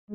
Hey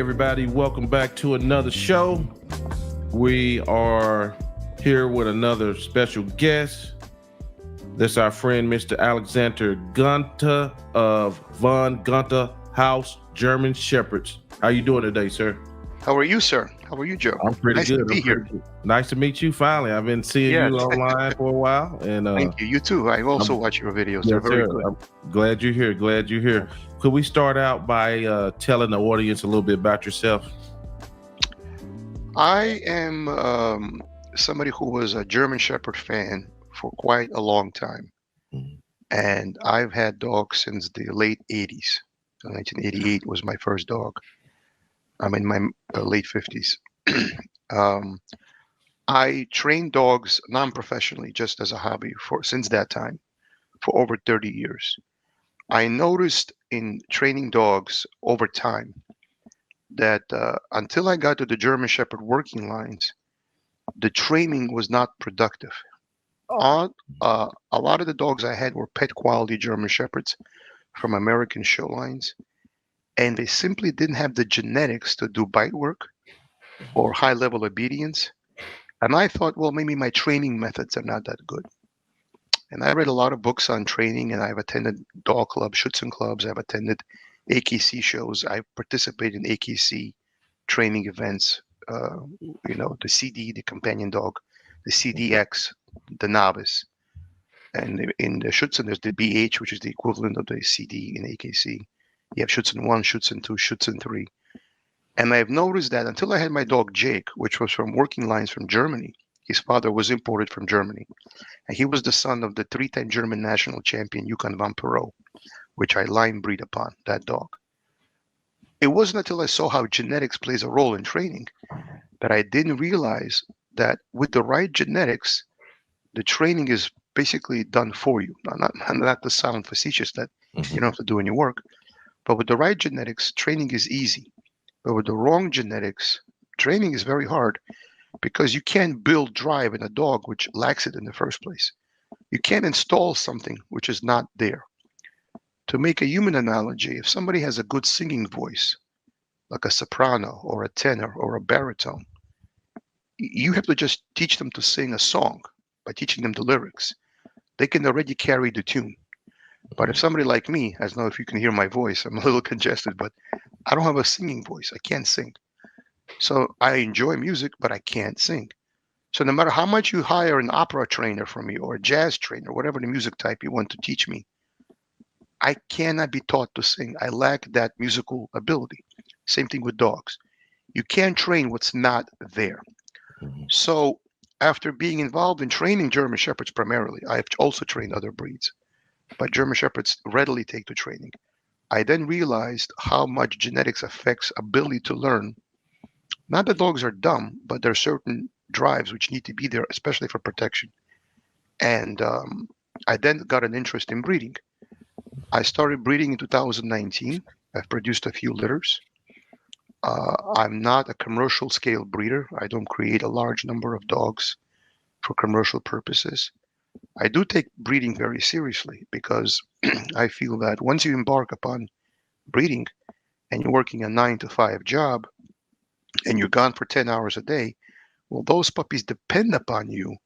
everybody, welcome back to another show. We are here with another special guest. This is our friend Mr. Alexander Gunther of Von Gunther House German Shepherds. How you doing today, sir? How are you, sir? How are you, Joe? I'm pretty Nice good. to be here. Nice to meet you finally. I've been seeing Yes. you online for a while. And Thank you. You too. I also watch your videos. They're yes, very sir. good. I'm glad you're here. Glad you're here. Could we start out by telling the audience a little bit about yourself? I am somebody who was a German Shepherd fan for quite a long time. Mhm. And I've had dogs since the late 80s. So 1988 was my first dog. I'm in my late 50s. I train dogs non-professionally, just as a hobby, for since that time, for over 30 years. I noticed in training dogs over time that until I got to the German Shepherd working lines, the training was not productive. A lot of the dogs I had were pet quality German Shepherds from American show lines, and they simply didn't have the genetics to do bite work or high level obedience. And I thought, well, maybe my training methods are not that good. And I read a lot of books on training, and I've attended dog clubs, Schutzen clubs. I've attended AKC shows. I participate in AKC training events. The CD, the companion dog, the CDX, the novice, and in the Schutzen there's the BH, which is the equivalent of the CD in AKC. You have Schutzen 1, Schutzen 2, Schutzen 3. And I've noticed that until I had my dog Jake, which was from working lines from Germany. His father was imported from Germany. And he was the son of the three-time German national champion Yukon van Perot, which I line breed upon, that dog. It wasn't until I saw how genetics plays a role in training that I didn't realize that with the right genetics, the training is basically done for you. Not to sound facetious that you don't have to do any work, but with the right genetics, training is easy. But with the wrong genetics, training is very hard because you can't build drive in a dog which lacks it in the first place. You can't install something which is not there. To make a human analogy, if somebody has a good singing voice, like a soprano or a tenor or a baritone, you have to just teach them to sing a song by teaching them the lyrics. They can already carry the tune. But if somebody like me, I don't know if you can hear my voice, I'm a little congested, but I don't have a singing voice. I can't sing. So I enjoy music, but I can't sing. So no matter how much you hire an opera trainer from me or a jazz trainer, whatever the music type you want to teach me, I cannot be taught to sing. I lack that musical ability. Same thing with dogs. You can't train what's not there. So after being involved in training German Shepherds primarily, I've also trained other breeds, but German Shepherds readily take to training. I then realized how much genetics affects ability to learn. Not that dogs are dumb, but there are certain drives which need to be there, especially for protection. And I then got an interest in breeding. I started breeding in 2019. I've produced a few litters. I'm not a commercial scale breeder. I don't create a large number of dogs for commercial purposes. I do take breeding very seriously because I feel that once you embark upon breeding and you're working a 9 to 5 job and you're gone for 10 hours a day, well, those puppies depend upon you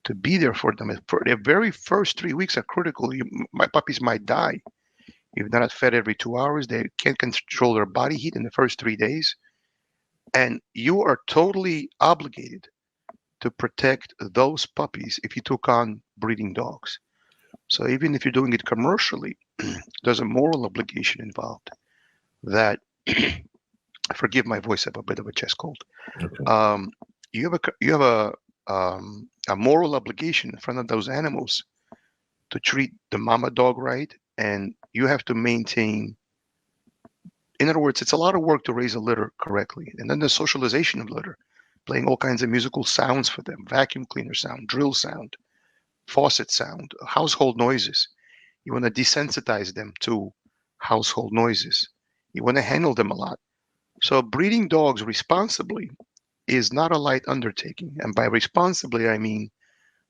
to be there for them. For their very first 3 weeks are critical. My puppies might die if they're not fed every 2 hours. They can't control their body heat in the first 3 days. And you are totally obligated to protect those puppies if you took on breeding dogs. So even if you're doing it commercially, there's a moral obligation involved that, forgive my voice, I have a bit of a chest cold. Okay. You have a moral obligation in front of those animals to treat the mama dog right, and you have to maintain. In other words, it's a lot of work to raise a litter correctly, and then the socialization of litter, playing all kinds of musical sounds for them, vacuum cleaner sound, drill sound, faucet sound, household noises. You want to desensitize them to household noises. You want to handle them a lot. So breeding dogs responsibly is not a light undertaking. And by responsibly, I mean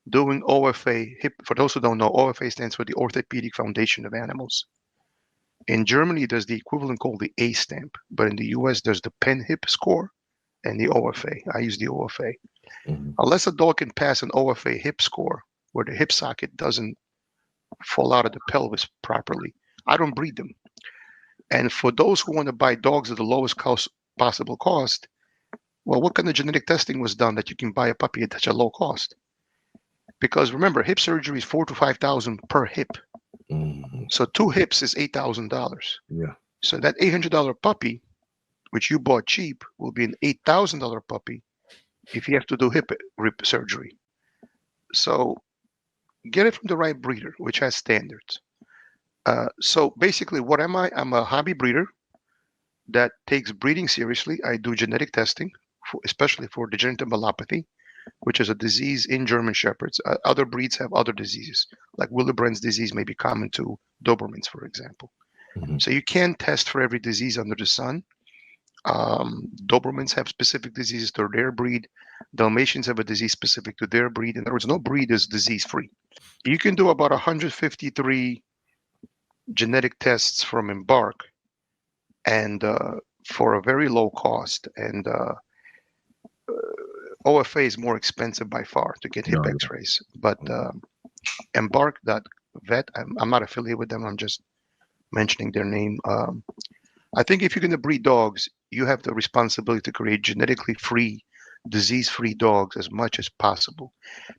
doing OFA. For those who don't know, OFA stands for the Orthopedic Foundation of Animals. In Germany, there's the equivalent called the A stamp, but in the US, there's the Pen Hip score and the OFA. I use the OFA. Mm-hmm. Unless a dog can pass an OFA hip score, where the hip socket doesn't fall out of the pelvis properly, I don't breed them. And for those who want to buy dogs at the lowest possible cost, well, what kind of genetic testing was done that you can buy a puppy at such a low cost? Because remember, hip surgery is 4,000 to 5,000 per hip. Mm-hmm. So 2 hips is $8,000. Yeah. So that $800 puppy, which you bought cheap, will be an $8,000 puppy if you have to do hip surgery. So get it from the right breeder, which has standards. So basically, what am I? I'm a hobby breeder that takes breeding seriously. I do genetic testing, especially for degenerative myelopathy, which is a disease in German Shepherds. Other breeds have other diseases, like Willebrand's disease may be common to Dobermans, for example. Mm-hmm. So you can test for every disease under the sun. Dobermans have specific diseases to their breed. Dalmatians have a disease specific to their breed. In other words, no breed is disease-free. You can do about 153 genetic tests from Embark, and for a very low cost. And OFA is more expensive by far to get hip X-rays. But Embark.vet, I'm not affiliated with them. I'm just mentioning their name. I think if you're going to breed dogs, you have the responsibility to create genetically free, disease-free dogs as much as possible.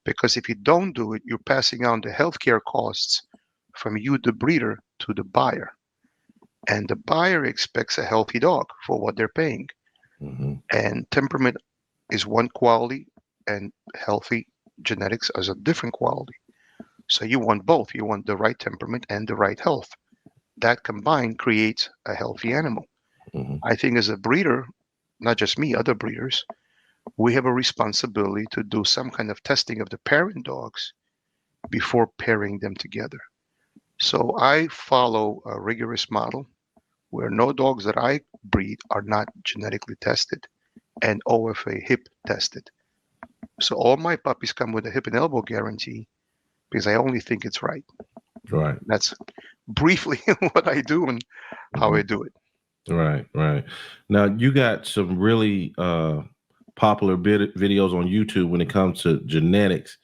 Because if you don't do it, you're passing on the healthcare costs from you, the breeder, to the buyer. And the buyer expects a healthy dog for what they're paying. Mm-hmm. And temperament is one quality, and healthy genetics is a different quality. So you want both. You want the right temperament and the right health. That combined creates a healthy animal. Mm-hmm. I think as a breeder, not just me, other breeders, we have a responsibility to do some kind of testing of the parent dogs before pairing them together. So I follow a rigorous model where no dogs that I breed are not genetically tested and OFA hip tested. So all my puppies come with a hip and elbow guarantee because I only think it's right. Right. That's briefly what I do and how I do it. Right. Now you got some really popular videos on YouTube when it comes to genetics.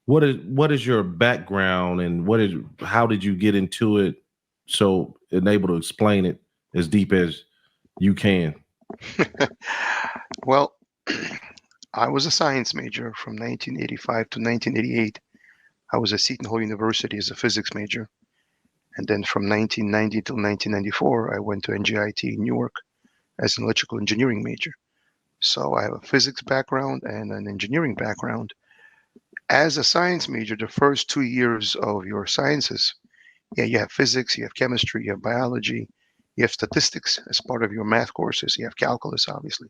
What is your background, and how did you get into it, so able to explain it as deep as you can? Well, I was a science major from 1985 to 1988. I was at Seton Hall University as a physics major. And then from 1990 till 1994, I went to NJIT in Newark as an electrical engineering major. So I have a physics background and an engineering background. As a science major, the first 2 years of your sciences, you have physics, you have chemistry, you have biology, you have statistics as part of your math courses, you have calculus, obviously.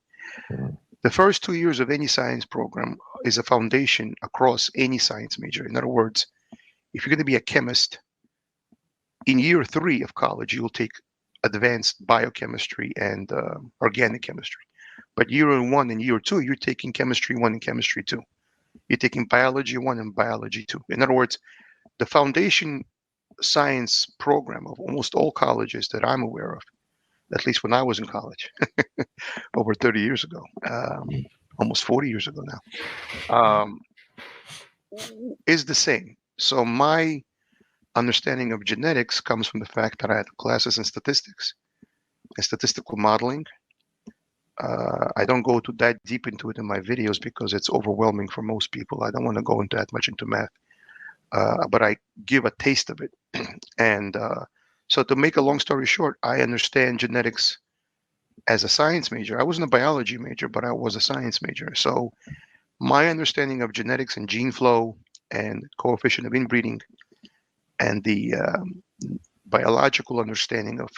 Mhm. The first 2 years of any science program is a foundation across any science major. In other words, if you're going to be a chemist, in year 3 of college, you will take advanced biochemistry and organic chemistry. But year 1 and year 2, you're taking chemistry 1 and chemistry 2. You're taking biology 1 and biology 2. In other words, the foundation science program of almost all colleges that I'm aware of, at least when I was in college, over 30 years ago, almost 40 years ago now, is the same. So my understanding of genetics comes from the fact that I had classes in statistics and statistical modeling. I don't go to that deep into it in my videos because it's overwhelming for most people. I don't want to go into that much into math, but I give a taste of it. And so, to make a long story short, I understand genetics as a science major. I wasn't a biology major, but I was a science major. So my understanding of genetics and gene flow and coefficient of inbreeding and the biological understanding of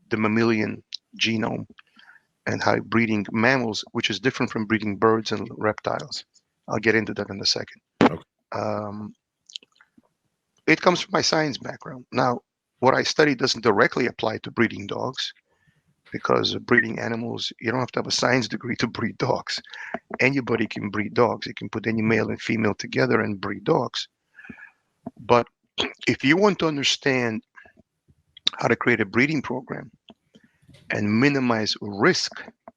the mammalian genome and how breeding mammals, which is different from breeding birds and reptiles. I'll get into that in a second. Okay. Um, it comes from my science background. Now, what I study doesn't directly apply to breeding dogs because breeding animals, you don't have to have a science degree to breed dogs. Anybody can breed dogs. You can put any male and female together and breed dogs. But if you want to understand how to create a breeding program and minimize risk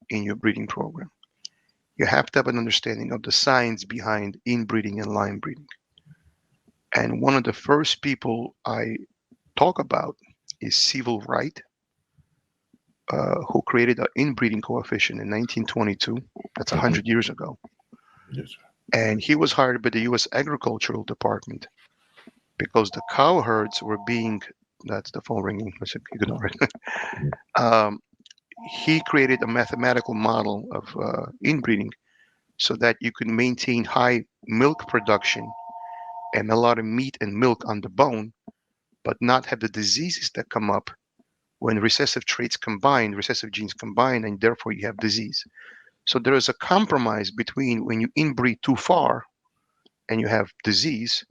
in your breeding program, you have to have an understanding of the science behind inbreeding and line breeding. And one of the first people I talk about is Civil Wright, who created an inbreeding coefficient in 1922. That's 100 years ago. Yes, sir. And he was hired by the U.S. Agricultural Department because the cow herds were being, that's the phone ringing, I said ignore it. um, he created a mathematical model of inbreeding so that you could maintain high milk production and a lot of meat and milk on the bone, but not have the diseases that come up when recessive traits combine, recessive genes combine, and therefore you have disease. So there is a compromise between when you inbreed too far and you have disease,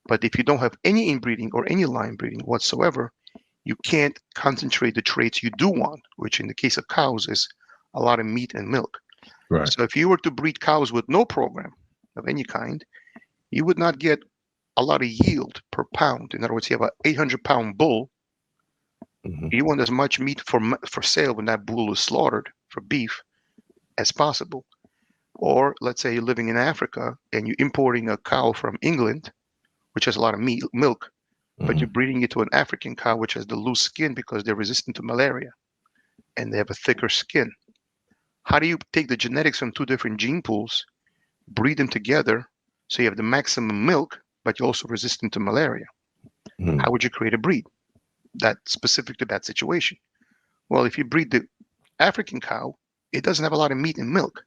but if you don't have any inbreeding or any line breeding whatsoever, you can't concentrate the traits you do want, which in the case of cows is a lot of meat and milk. Right. So if you were to breed cows with no program of any kind, you would not get a lot of yield per pound. In other words, you have an 800-pound bull. Mm-hmm. You want as much meat for sale when that bull is slaughtered for beef as possible. Or let's say you're living in Africa and you're importing a cow from England, which has a lot of meat, milk, but you're breeding it to an African cow which has the loose skin because they're resistant to malaria and they have a thicker skin. How do you take the genetics from two different gene pools, breed them together so you have the maximum milk, but you're also resistant to malaria? Mm-hmm. How would you create a breed that's specific to that situation? Well, if you breed the African cow, it doesn't have a lot of meat and milk,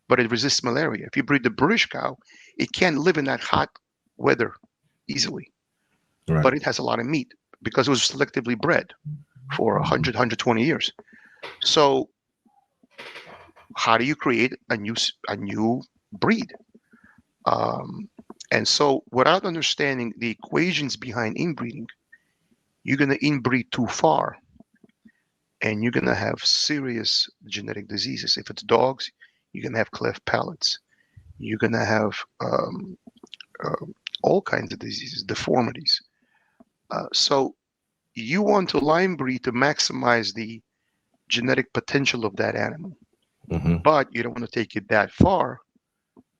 but it resists malaria. If you breed the British cow, it can't live in that hot weather easily, Right. but it has a lot of meat because it was selectively bred for 100, 120 years. So how do you create a new breed? Um, and so without understanding the equations behind inbreeding, you're going to inbreed too far and you're going to have serious genetic diseases. If it's dogs, you're going to have cleft palates. You're going to have uh, all kinds of diseases, deformities. So you want to line breed to maximize the genetic potential of that animal, Mm-hmm. but you don't want to take it that far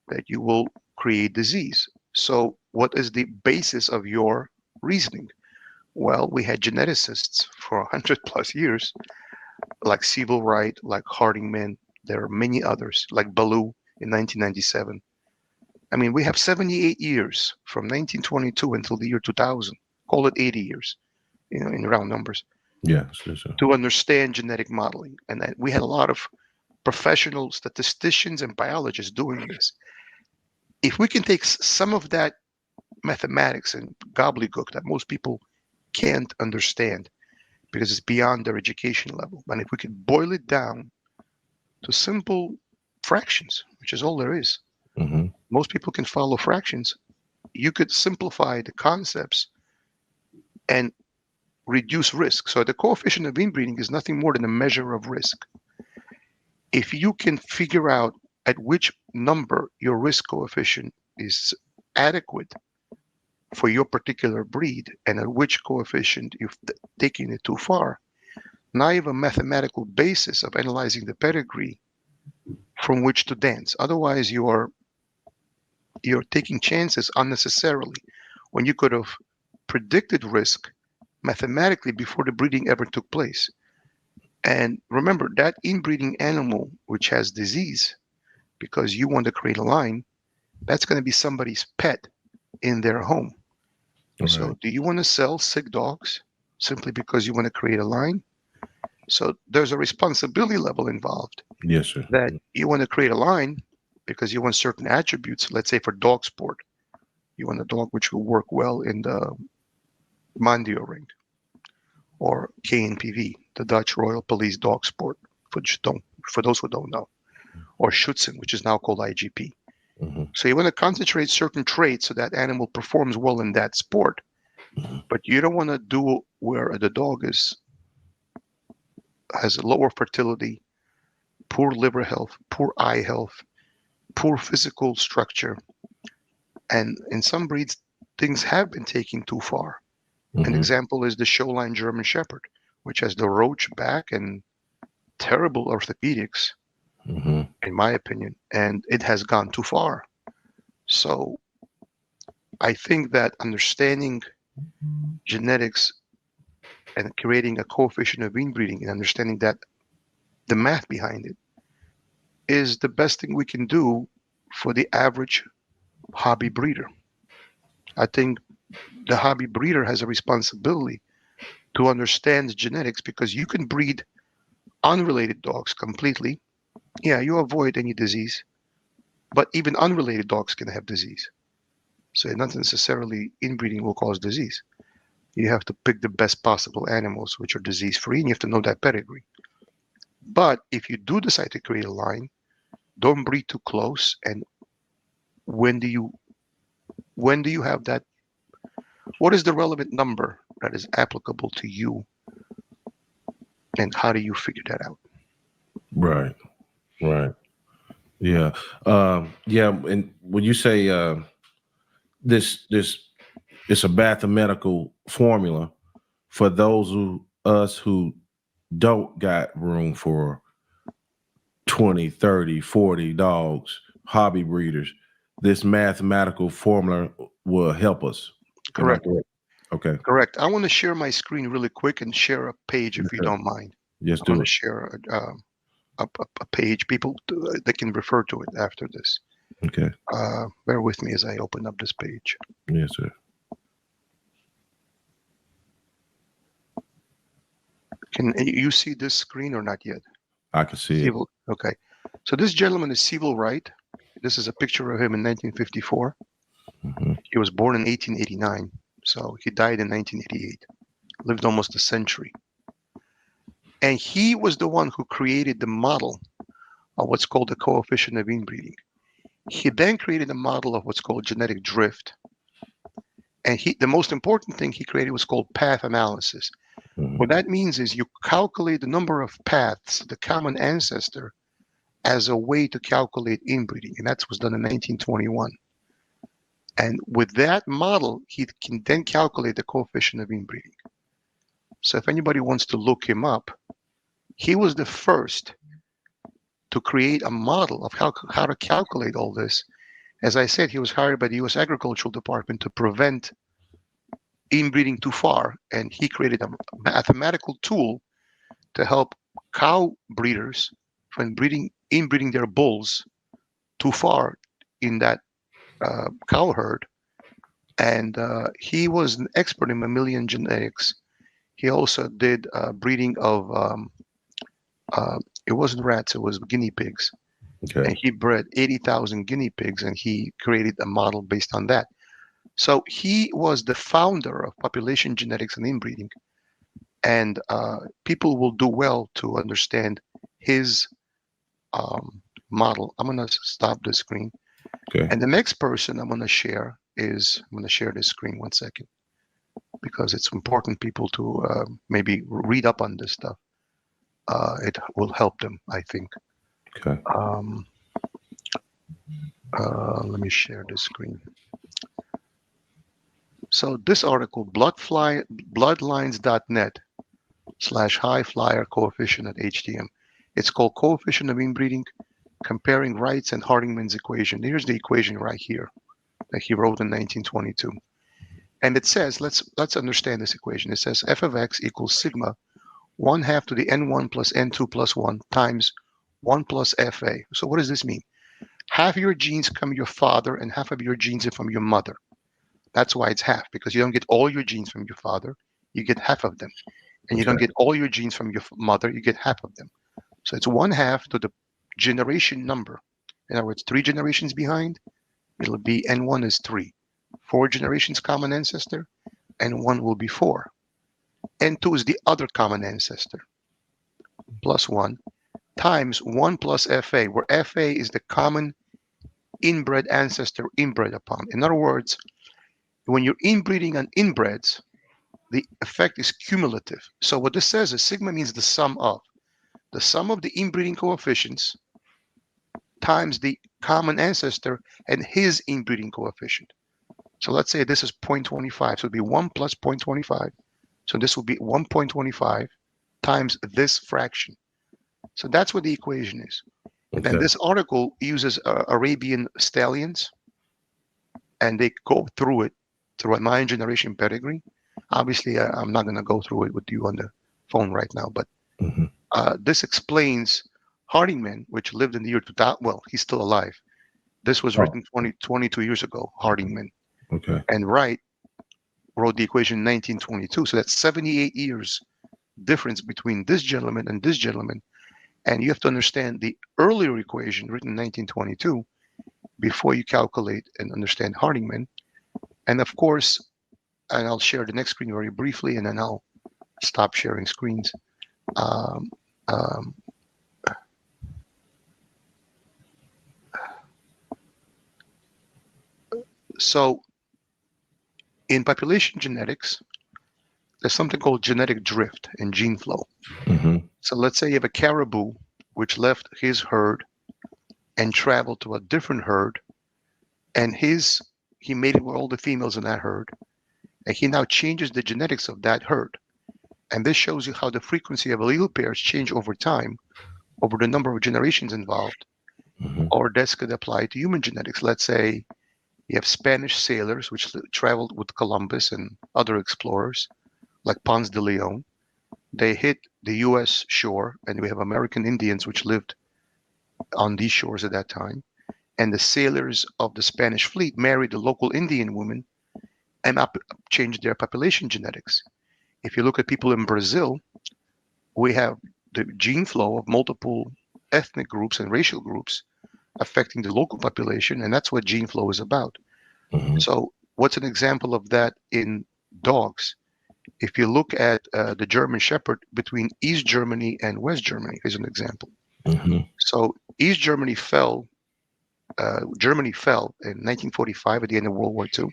that you will create disease. So what is the basis of your reasoning? Well, we had geneticists for 100 plus years, like Civil Wright, like Hardingman. There are many others, like Ballou in 1997. I mean, we have 78 years from 1922 until the year 2000. Call it 80 years, in round numbers, Yeah. So. to understand genetic modeling. And that we had a lot of professional statisticians and biologists doing this. If we can take some of that mathematics and gobbledygook that most people can't understand because it's beyond their education level, and if we could boil it down to simple fractions, which is all there is, Mm-hmm. most people can follow fractions. You could simplify the concepts and reduce risk. So the coefficient of inbreeding is nothing more than a measure of risk. If you can figure out at which number your risk coefficient is adequate for your particular breed and at which coefficient you've taken it too far, now you have a mathematical basis of analyzing the pedigree from which to dance. Otherwise, you are You're taking chances unnecessarily when you could have predicted risk mathematically before the breeding ever took place. And remember, that inbreeding animal which has disease because you want to create a line, that's going to be somebody's pet in their home. All So, right. do you want to sell sick dogs simply because you want to create a line? So, there's a responsibility level involved Yes, sir. that you want to create a line because you want certain attributes. Let's say for dog sport, you want a dog which will work well in the Mondio ring or KNPV, the Dutch Royal Police Dog Sport, for those who don't know, or Schutzen, which is now called IGP. Mm-hmm. So you want to concentrate certain traits so that animal performs well in that sport, Mm-hmm. but you don't want to do where the dog has lower fertility, poor liver health, poor eye health, poor physical structure, and in some breeds things have been taken too far. An Mm-hmm. example is the Showline German Shepherd, which has the roach back and terrible orthopedics, Mm-hmm. in my opinion, and it has gone too far. So I think that understanding genetics and creating a coefficient of inbreeding and understanding that the math behind it is the best thing we can do for the average hobby breeder. I think the hobby breeder has a responsibility to understand genetics because you can breed unrelated dogs completely. Yeah, you avoid any disease, but even unrelated dogs can have disease. So not necessarily inbreeding will cause disease. You have to pick the best possible animals which are disease free, and you have to know that pedigree. But if you do decide to create a line, don't breed too close. And when do you when do you have that? What is the relevant number that is applicable to you, and how do you figure that out? Right. Right. Yeah. Yeah. And when you say this it's a mathematical formula for those who us who don't got room for 20, 30, 40 dogs, hobby breeders, this mathematical formula will help us. Am I Correct. correct? Okay. Correct. I want to share my screen really quick and share a page if you Okay. don't mind. Just I'm going do to it. share a page. People they can refer to it after this. Okay. Bear with me as I open up this page. Yes, sir. Can you see this screen or not yet? I can see it. Civil. Okay. So this gentleman is Civil Wright. This is a picture of him in 1954. Hmm. He was born in 1889, so he died in 1988. Lived almost a century. And he was the one who created the model of what's called the coefficient of inbreeding. He then created a model of what's called genetic drift. And the most important thing he created was called path analysis. Hmm. What that means is you calculate the number of paths, the common ancestor, as a way to calculate inbreeding. And that was done in 1921. And with that model, he can then calculate the coefficient of inbreeding. So if anybody wants to look him up, he was the first to create a model of how to calculate all this. As I said, he was hired by the U.S. Agricultural Department to prevent inbreeding too far, and he created a mathematical tool to help cow breeders from inbreeding their bulls too far in that cow herd. And he was an expert in mammalian genetics. He also did breeding of uh, it wasn't rats, it was guinea pigs, Okay. and he bred 80,000 guinea pigs, and he created a model based on that. So he was the founder of population genetics and inbreeding, and people will do well to understand his model. I'm going to stop the screen. Okay. And the next person I'm going to share I'm going to share this screen 1 second because it's important people to maybe read up on this stuff. It will help them, I think. Okay. Um, let me share this screen. So this article, bloodlines.net/high flyer coefficient at HTM. It's called coefficient of inbreeding. comparing Wright's and Hartingman's equation. Here's the equation right here that he wrote in 1922. And it says, let's understand this equation. It says f of x equals sigma 1/2 to the n1 plus n2 plus 1 times 1 plus fa. So what does this mean? Half of your genes come from your father and half of your genes are from your mother. That's why it's half, because you don't get all your genes from your father, you get half of them. And you don't get all your genes from your mother, you get half of them. So it's 1/2 to the generation number. In other words, 3 generations behind, it'll be n1 is 3. 4 generations common ancestor, n1 will be 4. n2 is the other common ancestor, plus 1, times 1 plus fa, where fa is the common inbred ancestor inbred upon. In other words, when you're inbreeding on inbreds, the effect is cumulative. So what this says is sigma means the sum of the inbreeding coefficients times the common ancestor and his inbreeding coefficient. So let's say this is 0.25, so it'll be 1 plus 0.25. So this will be 1.25 times this fraction. So that's what the equation is. Okay. And this article uses Arabian stallions, and they go through it through a 9-generation pedigree. Obviously, I'm not going to go through it with you on the phone right now, but this explains Hartingman, which lived in the year 2000. Well, he's still alive. This was written 22 years ago, Hartingman. Okay. And Wright wrote the equation in 1922. So that's 78 years difference between this gentleman and this gentleman. And you have to understand the earlier equation written in 1922 before you calculate and understand Hartingman. And of course, and I'll share the next screen very briefly, and then I'll stop sharing screens. So in population genetics, there's something called genetic drift and gene flow. So let's say you have a caribou which left his herd and traveled to a different herd, and he mated with all the females in that herd, and he now changes the genetics of that herd. And this shows you how the frequency of allele pairs change over time, over the number of generations involved. Or this could apply to human genetics. Let's say you have Spanish sailors which traveled with Columbus and other explorers, like Ponce de Leon. They hit the U.S. shore, and we have American Indians which lived on these shores at that time. And the sailors of the Spanish fleet married the local Indian women and changed their population genetics. If you look at people in Brazil, we have the gene flow of multiple ethnic groups and racial groups affecting the local population, and that's what gene flow is about. So what's an example of that in dogs? If you look at the German Shepherd between East Germany and West Germany, is an example. So East Germany fell. Germany fell in 1945 at the end of World War II,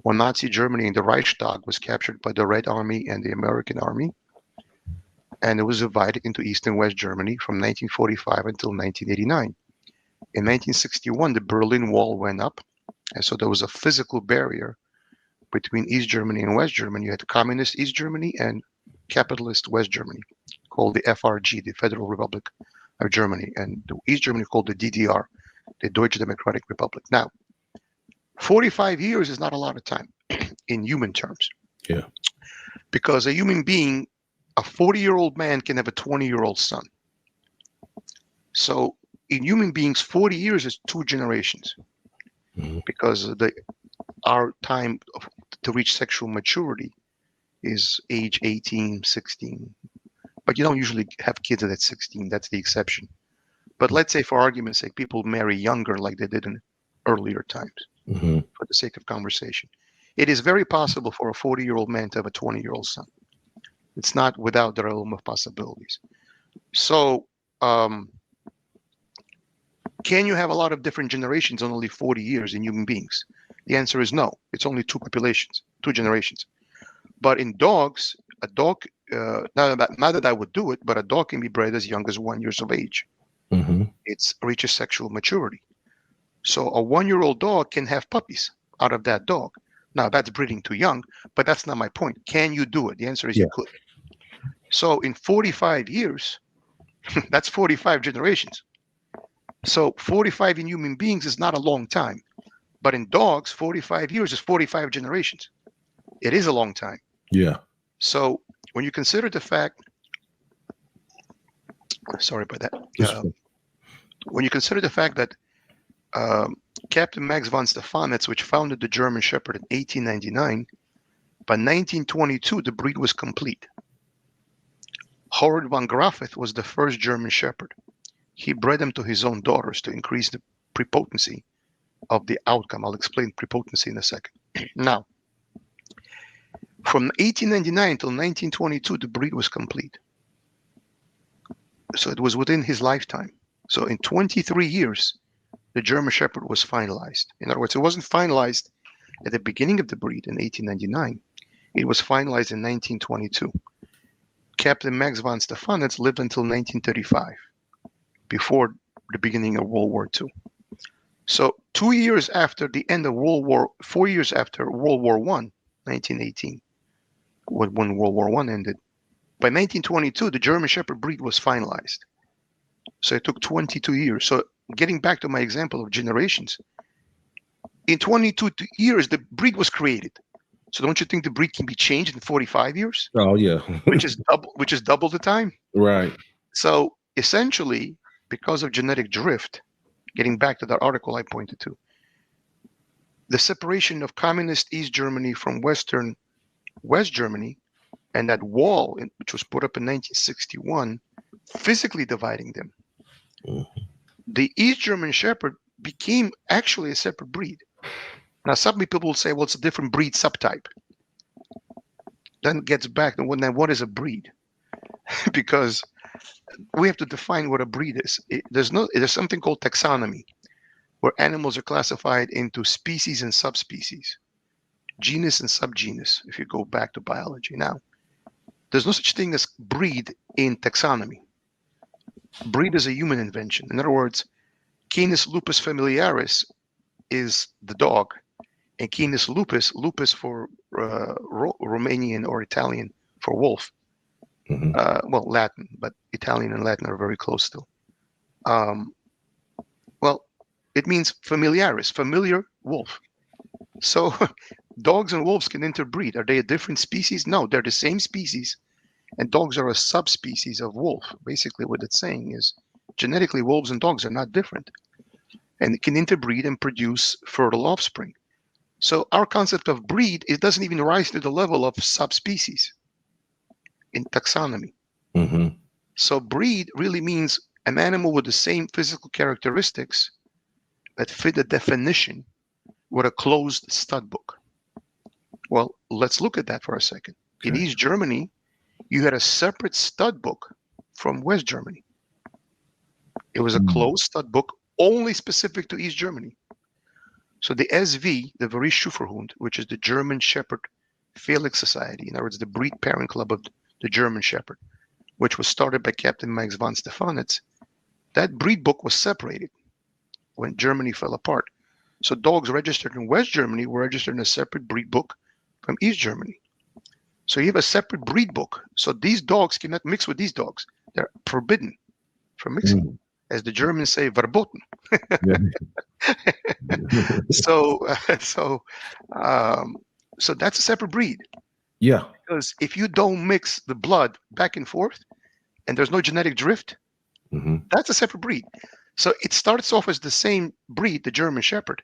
when Nazi Germany and the Reichstag was captured by the Red Army and the American Army, and it was divided into East and West Germany from 1945 until 1989. In 1961, the Berlin Wall went up, and so there was a physical barrier between East Germany and West Germany. You had communist East Germany and capitalist West Germany, called the FRG, the Federal Republic of Germany, and the East Germany called the DDR, the Deutsche Democratic Republic. Now, 45 years is not a lot of time in human terms. Yeah. Because a human being, a 40-year-old man can have a 20-year-old son. So in human beings, 40 years is 2 generations. Because our time to reach sexual maturity is age 18, 16. But you don't usually have kids at 16. That's the exception. But let's say, for argument's sake, people marry younger like they did in earlier times, for the sake of conversation. It is very possible for a 40-year-old man to have a 20-year-old son. It's not without the realm of possibilities. So can you have a lot of different generations in only 40 years in human beings? The answer is no. It's only 2 populations, 2 generations. But in dogs, a dog, not that I would do it, but a dog can be bred as young as 1 year of age. It reaches sexual maturity. So a 1-year-old dog can have puppies out of that dog. Now, that's breeding too young, but that's not my point. Can you do it? The answer is you could. So in 45 years, that's 45 generations. So 45 in human beings is not a long time. But in dogs, 45 years is 45 generations. It is a long time. Yeah. So when you consider the fact, sorry about that. When you consider the fact that Captain Max von Stephanitz, which founded the German Shepherd in 1899, by 1922 the breed was complete. Howard von Graffith was the first German Shepherd. He bred them to his own daughters to increase the prepotency of the outcome. I'll explain prepotency in a second. Now, from 1899 until 1922, the breed was complete. So it was within his lifetime. So in 23 years, the German Shepherd was finalized. In other words, it wasn't finalized at the beginning of the breed in 1899. It was finalized in 1922. Captain Max von Stephanitz lived until 1935, before the beginning of World War II. So 2 years after the end of World War, 4 years after World War I, 1918, when World War I ended, by 1922, the German Shepherd breed was finalized. So it took 22 years. So getting back to my example of generations, in 22 years, the breed was created. So don't you think the breed can be changed in 45 years? Oh yeah. which is double the time. Right. So essentially, because of genetic drift, getting back to that article I pointed to, the separation of communist East Germany from Western West Germany, and that wall, which was put up in 1961, physically dividing them, the East German Shepherd became actually a separate breed. Now, some people will say, well, it's a different breed subtype. Then it gets back to what is a breed? Because we have to define what a breed is. There's something called taxonomy, where animals are classified into species and subspecies, genus and subgenus, if you go back to biology. Now, there's no such thing as breed in taxonomy. Breed is a human invention. In other words, Canis lupus familiaris is the dog, and Canis lupus for Romanian or Italian for wolf. Well, Latin, but Italian and Latin are very close still. Well, it means familiaris, familiar wolf. So dogs and wolves can interbreed. Are they a different species? No, they're the same species, and dogs are a subspecies of wolf. Basically, what it's saying is genetically, wolves and dogs are not different, and it can interbreed and produce fertile offspring. So our concept of breed, it doesn't even rise to the level of subspecies in taxonomy. So breed really means an animal with the same physical characteristics that fit the definition with a closed stud book. Well, let's look at that for a second. Okay. In East Germany, you had a separate stud book from West Germany. It was a closed stud book only specific to East Germany. So the SV, the Verischufferhund, which is the German Shepherd Felix Society, in other words, the breed parent club of the German Shepherd, which was started by Captain Max von Stephanitz, that breed book was separated when Germany fell apart. So dogs registered in West Germany were registered in a separate breed book from East Germany. So you have a separate breed book. So these dogs cannot mix with these dogs. They're forbidden from mixing. As the Germans say, verboten. So that's a separate breed. Yeah. Because if you don't mix the blood back and forth, and there's no genetic drift, that's a separate breed. So it starts off as the same breed, the German Shepherd,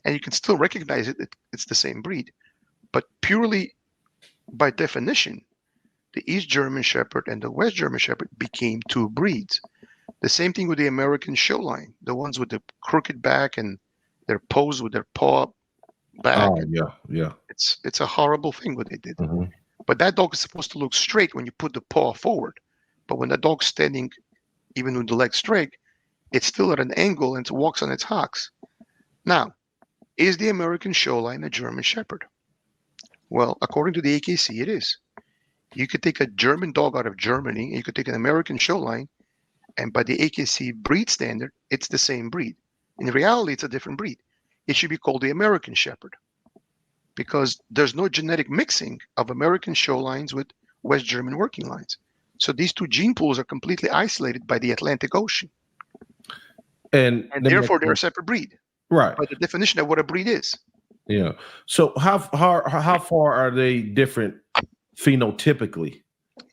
and you can still recognize it's the same breed. But purely by definition, the East German Shepherd and the West German Shepherd became two breeds. The same thing with the American show line, the ones with the crooked back and they're posed with their paw back. Oh, yeah. It's a horrible thing what they did. But that dog is supposed to look straight when you put the paw forward. But when the dog's standing, even with the leg straight, it's still at an angle and it walks on its hocks. Now, is the American show line a German Shepherd? Well, according to the AKC, it is. You could take a German dog out of Germany, and you could take an American show line, and by the AKC breed standard, it's the same breed. In reality, it's a different breed. It should be called the American Shepherd because there's no genetic mixing of American show lines with West German working lines. So these two gene pools are completely isolated by the Atlantic Ocean. And and let me ask therefore they're you- a separate breed right. by the definition of what a breed is. Yeah. So how far are they different phenotypically?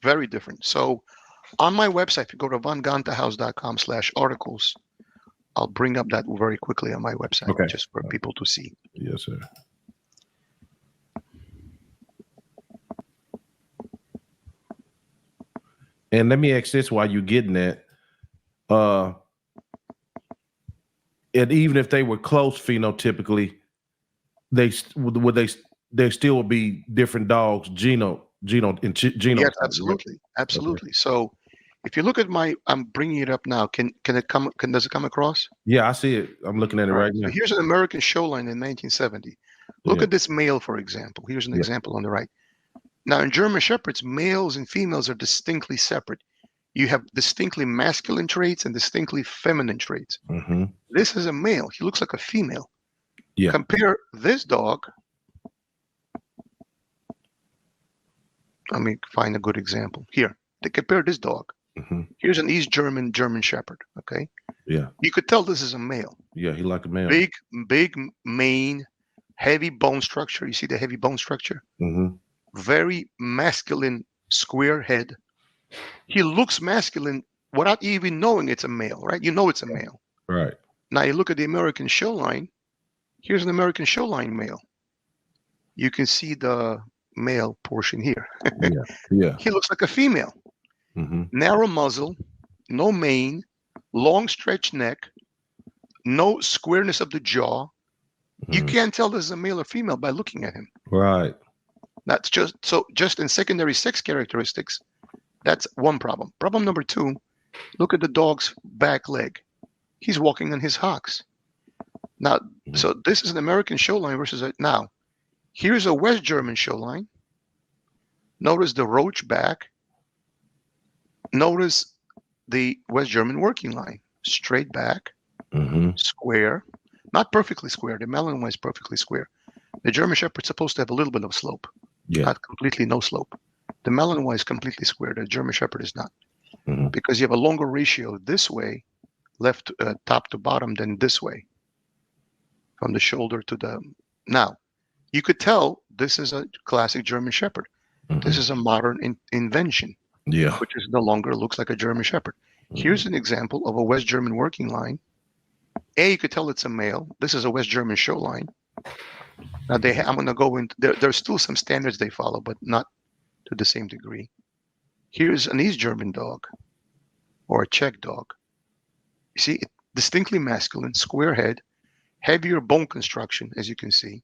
Very different. So on my website, if you go to vangantahouse.com/articles, I'll bring up that very quickly on my website Okay. just for people to see. Yes, sir. And let me ask this while you're getting that. And even if they were close phenotypically, would they still would be different dogs, genotype. Yes, Right? absolutely, absolutely. So if you look at I'm bringing it up now. Can it come? Does it come across? Yeah, I see it. I'm looking at it All right. right So now. here's an American show line in 1970. Look Yeah, at this male, for example. Here's an yeah. example on the right. Now, in German Shepherds, males and females are distinctly separate. You have distinctly masculine traits and distinctly feminine traits. Mm-hmm. This is a male. He looks like a female. Yeah. Compare this dog. Let me find a good example here. To compare this dog. Mm-hmm. Here's an East German Shepherd. Okay. Yeah. You could tell this is a male. Yeah, he like a male. Big mane, heavy bone structure. You see the heavy bone structure? Mm-hmm. Very masculine, square head. He looks masculine without even knowing it's a male, right? You know it's a male. Right. Now you look at the American show line. Here's an American show line male. You can see the male portion here. Yeah. Yeah. He looks like a female. Mm-hmm. Narrow muzzle, no mane, long stretched neck, no squareness of the jaw. You can't tell this is a male or female by looking at him. Right. That's just in secondary sex characteristics. That's one problem. Problem number two, look at the dog's back leg. He's walking on his hocks. Now, so this is an American show line versus now. Here's a West German show line. Notice the roach back. Notice the West German working line. Straight back, square, not perfectly square. The Malinois is perfectly square. The German Shepherd's supposed to have a little bit of slope, not completely no slope. The Malinois is completely square. The German Shepherd is not, because you have a longer ratio this way, left top to bottom, than this way, from the shoulder to the. Now, you could tell this is a classic German Shepherd. This is a modern invention, which is no longer looks like a German Shepherd. Here's an example of a West German working line. You could tell it's a male. This is a West German show line. Now I'm going to go into. There's still some standards they follow, but not to the same degree. Here's an East German dog, or a Czech dog. You see, distinctly masculine, square head, heavier bone construction, as you can see,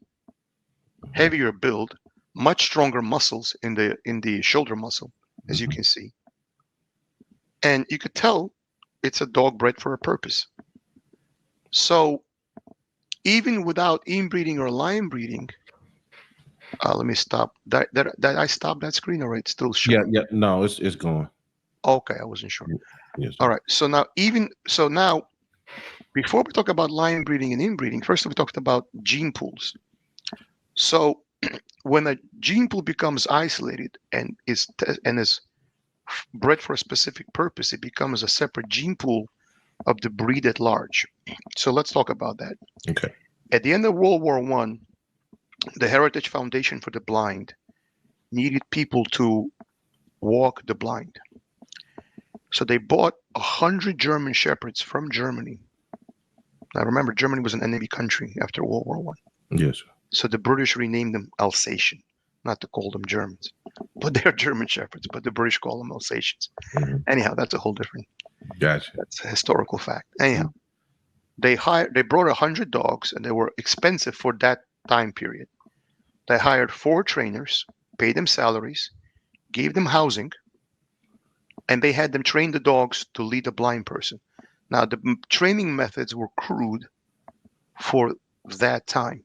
heavier build, much stronger muscles in the shoulder muscle, as you can see. And you could tell it's a dog bred for a purpose. So even without inbreeding or line breeding, let me stop. That I stopped that screen, or it's still showing? Yeah. No, it's going. Okay, I wasn't sure. Yes. All right. So now, before we talk about line breeding and inbreeding, first we talked about gene pools. So when a gene pool becomes isolated and is bred for a specific purpose, it becomes a separate gene pool of the breed at large. So let's talk about that. Okay. At the end of World War I, the Heritage Foundation for the Blind needed people to walk the blind. So they bought 100 German Shepherds from Germany. Now remember, Germany was an enemy country after World War I. Yes. So the British renamed them Alsatian, not to call them Germans. But they're German Shepherds, but the British call them Alsatians. Anyhow, that's a whole different. Gotcha. That's a historical fact. Anyhow, they brought 100 dogs, and they were expensive for that time period. They hired 4 trainers, paid them salaries, gave them housing, and they had them train the dogs to lead a blind person. Now, the training methods were crude for that time,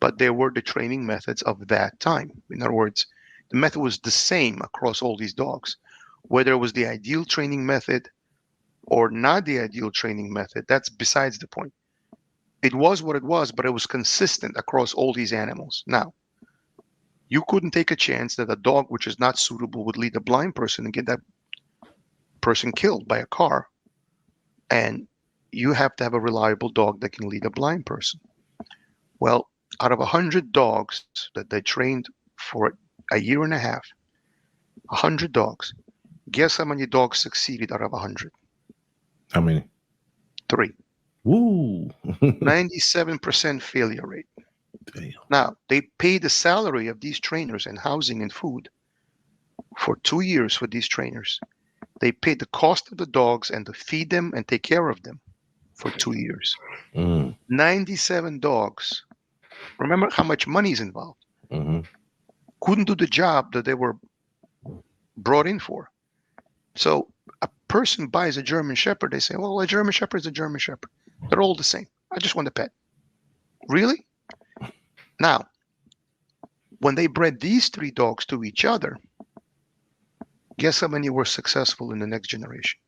but they were the training methods of that time. In other words, the method was the same across all these dogs. Whether it was the ideal training method or not the ideal training method, that's besides the point. It was what it was, but it was consistent across all these animals. Now, you couldn't take a chance that a dog which is not suitable would lead a blind person and get that person killed by a car. And you have to have a reliable dog that can lead a blind person. Well, out of 100 dogs that they trained for a year and a half, 100 dogs, guess how many dogs succeeded out of 100? How many? Three. Woo. 97% failure rate. Damn. Now, they pay the salary of these trainers and housing and food for 2 years for these trainers. They pay the cost of the dogs and to feed them and take care of them for 2 years. 97 dogs. Remember how much money is involved. Mm-hmm. Couldn't do the job that they were brought in for. So a person buys a German Shepherd, they say, well, a German Shepherd is a German Shepherd. They're all the same. I just want a pet. Really? Now, when they bred these three dogs to each other, guess how many were successful in the next generation?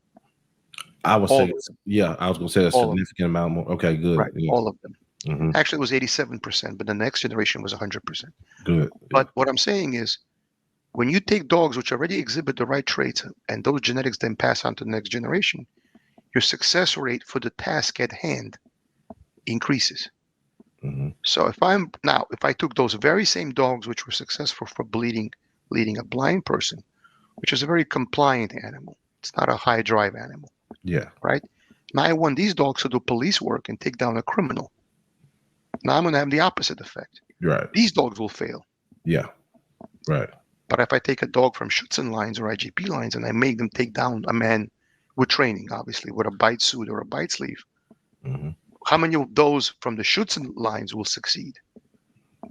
I would All say, of yeah, I was going to say a All of them. significant amount more. Okay, good. Right, Yeah. all of them. Mm-hmm. Actually, it was 87%, but the next generation was 100%. Good. But what I'm saying is, when you take dogs which already exhibit the right traits and those genetics then pass on to the next generation, your success rate for the task at hand increases. Mm-hmm. So if I took those very same dogs which were successful for leading a blind person, which is a very compliant animal, it's not a high drive animal, Yeah. right? Now I want these dogs to do police work and take down a criminal. Now I'm going to have the opposite effect. Right. These dogs will fail. Yeah. Right. But if I take a dog from Schutzen lines or IGP lines and I make them take down a man with training, obviously, with a bite suit or a bite sleeve, Mm-hmm. how many of those from the Schutzen lines will succeed?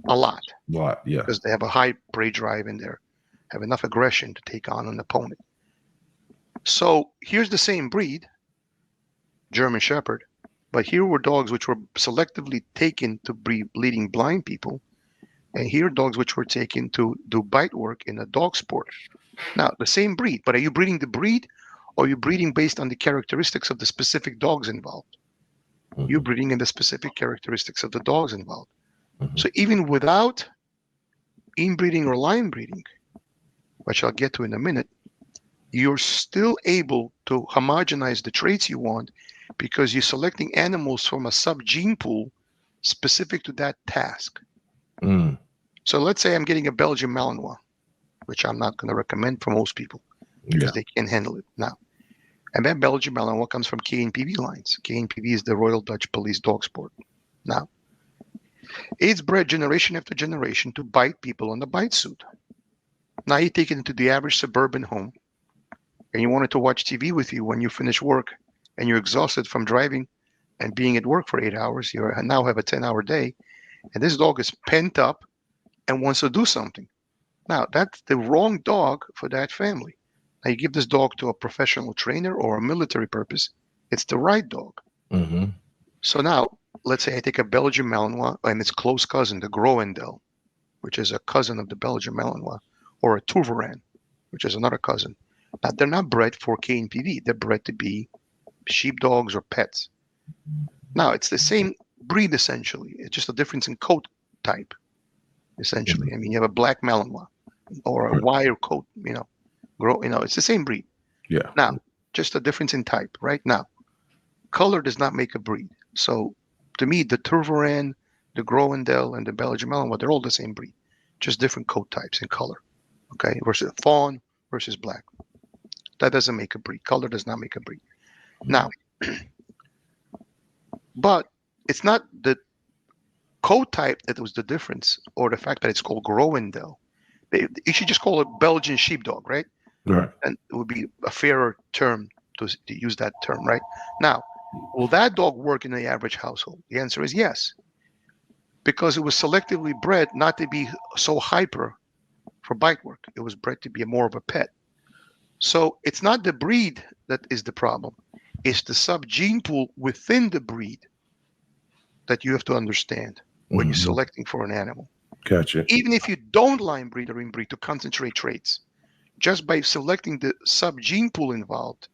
A lot. Lot. Yeah. Because they have a high prey drive in there, have enough aggression to take on an opponent. So here's the same breed, German Shepherd, but here were dogs which were selectively taken to be leading blind people, and here are dogs which were taken to do bite work in a dog sport. Now, the same breed, but are you breeding the breed or are you breeding based on the characteristics of the specific dogs involved? Mm-hmm. You're breeding in the specific characteristics of the dogs involved. Mm-hmm. So even without inbreeding or line breeding, which I'll get to in a minute, you're still able to homogenize the traits you want because you're selecting animals from a sub-gene pool specific to that task. Mm. So let's say I'm getting a Belgian Malinois, which I'm not going to recommend for most people because they can't handle it. Now, and that Belgian Malinois comes from KNPV lines. KNPV is the Royal Dutch Police Dog Sport. Now, it's bred generation after generation to bite people on the bite suit. Now you take it into the average suburban home and you want it to watch TV with you when you finish work and you're exhausted from driving and being at work for 8 hours. You now have a 10-hour day and this dog is pent up and wants to do something. Now, that's the wrong dog for that family. Now, you give this dog to a professional trainer or a military purpose, it's the right dog. Mm-hmm. So now, let's say I take a Belgian Malinois and its close cousin, the Groendel, which is a cousin of the Belgian Malinois, or a Tourveran, which is another cousin. Now, they're not bred for KNPV. They're bred to be sheepdogs or pets. Now, it's the same breed, essentially. It's just a difference in coat type, essentially. Mm-hmm. I mean, you have a black Malinois or a wire coat, it's the same breed. Yeah. Now, just a difference in type. Right now, color does not make a breed. So, to me, the Tourveran, the Groendel, and the Belgian Malinois, they're all the same breed, just different coat types and color. Okay, versus fawn versus black. That doesn't make a breed. Color does not make a breed. Now, but it's not the coat type that was the difference, or the fact that it's called Groendel. You should just call it Belgian sheepdog, right? Right. And it would be a fairer term to use that term, right? Now, will that dog work in the average household? The answer is yes, because it was selectively bred not to be so hyper for bite work. It was bred to be more of a pet. So it's not the breed that is the problem. It's the sub-gene pool within the breed that you have to understand when you're selecting for an animal. Gotcha. Even if you don't line breed or inbreed to concentrate traits, just by selecting the sub-gene pool involved,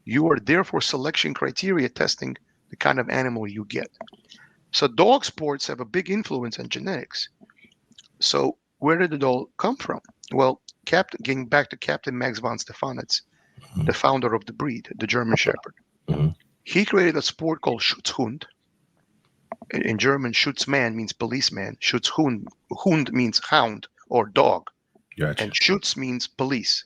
you are therefore selection criteria testing the kind of animal you get. So dog sports have a big influence on genetics. So where did it all come from? Well, getting back to Captain Max von Stefanitz, the founder of the breed, the German Shepherd. Mm-hmm. He created a sport called Schutzhund. In German, Schutzmann means policeman. Schutzhund, Hund means hound or dog, and Gotcha. Schutz means police.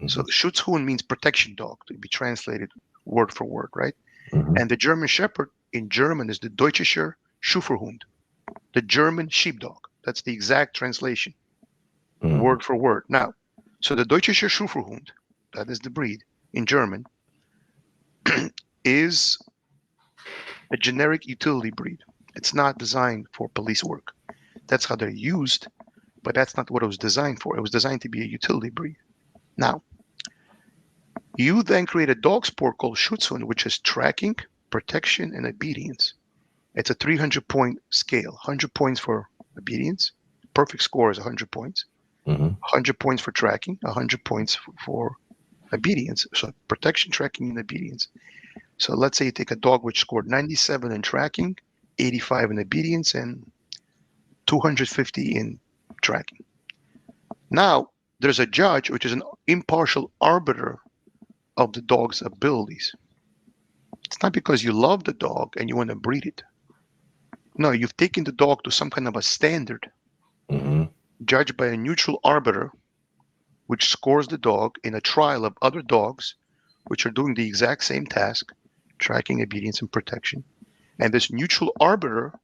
So Hmm. Schutzhund means protection dog, to be translated word for word, right? Hmm. And the German Shepherd in German is the Deutscher Schäferhund, the German sheepdog. That's the exact translation, Hmm. word for word. Now, so the Deutscher Schäferhund, that is the breed in German, is a generic utility breed. It's not designed for police work. That's how they're used, but that's not what it was designed for. It was designed to be a utility breed. Now, you then create a dog sport called Schutzhund, which is tracking, protection, and obedience. It's a 300-point scale. 100 points for obedience. Perfect score is 100 points. Hmm. 100 points for tracking. 100 points for obedience. So protection, tracking, and obedience. So let's say you take a dog which scored 97 in tracking, 85 in obedience, and 250 in tracking. Now, there's a judge, which is an impartial arbiter of the dog's abilities. It's not because you love the dog and you want to breed it. No, you've taken the dog to some kind of a standard Hmm. judged by a neutral arbiter, which scores the dog in a trial of other dogs, which are doing the exact same task, tracking, obedience, and protection. And this neutral arbiter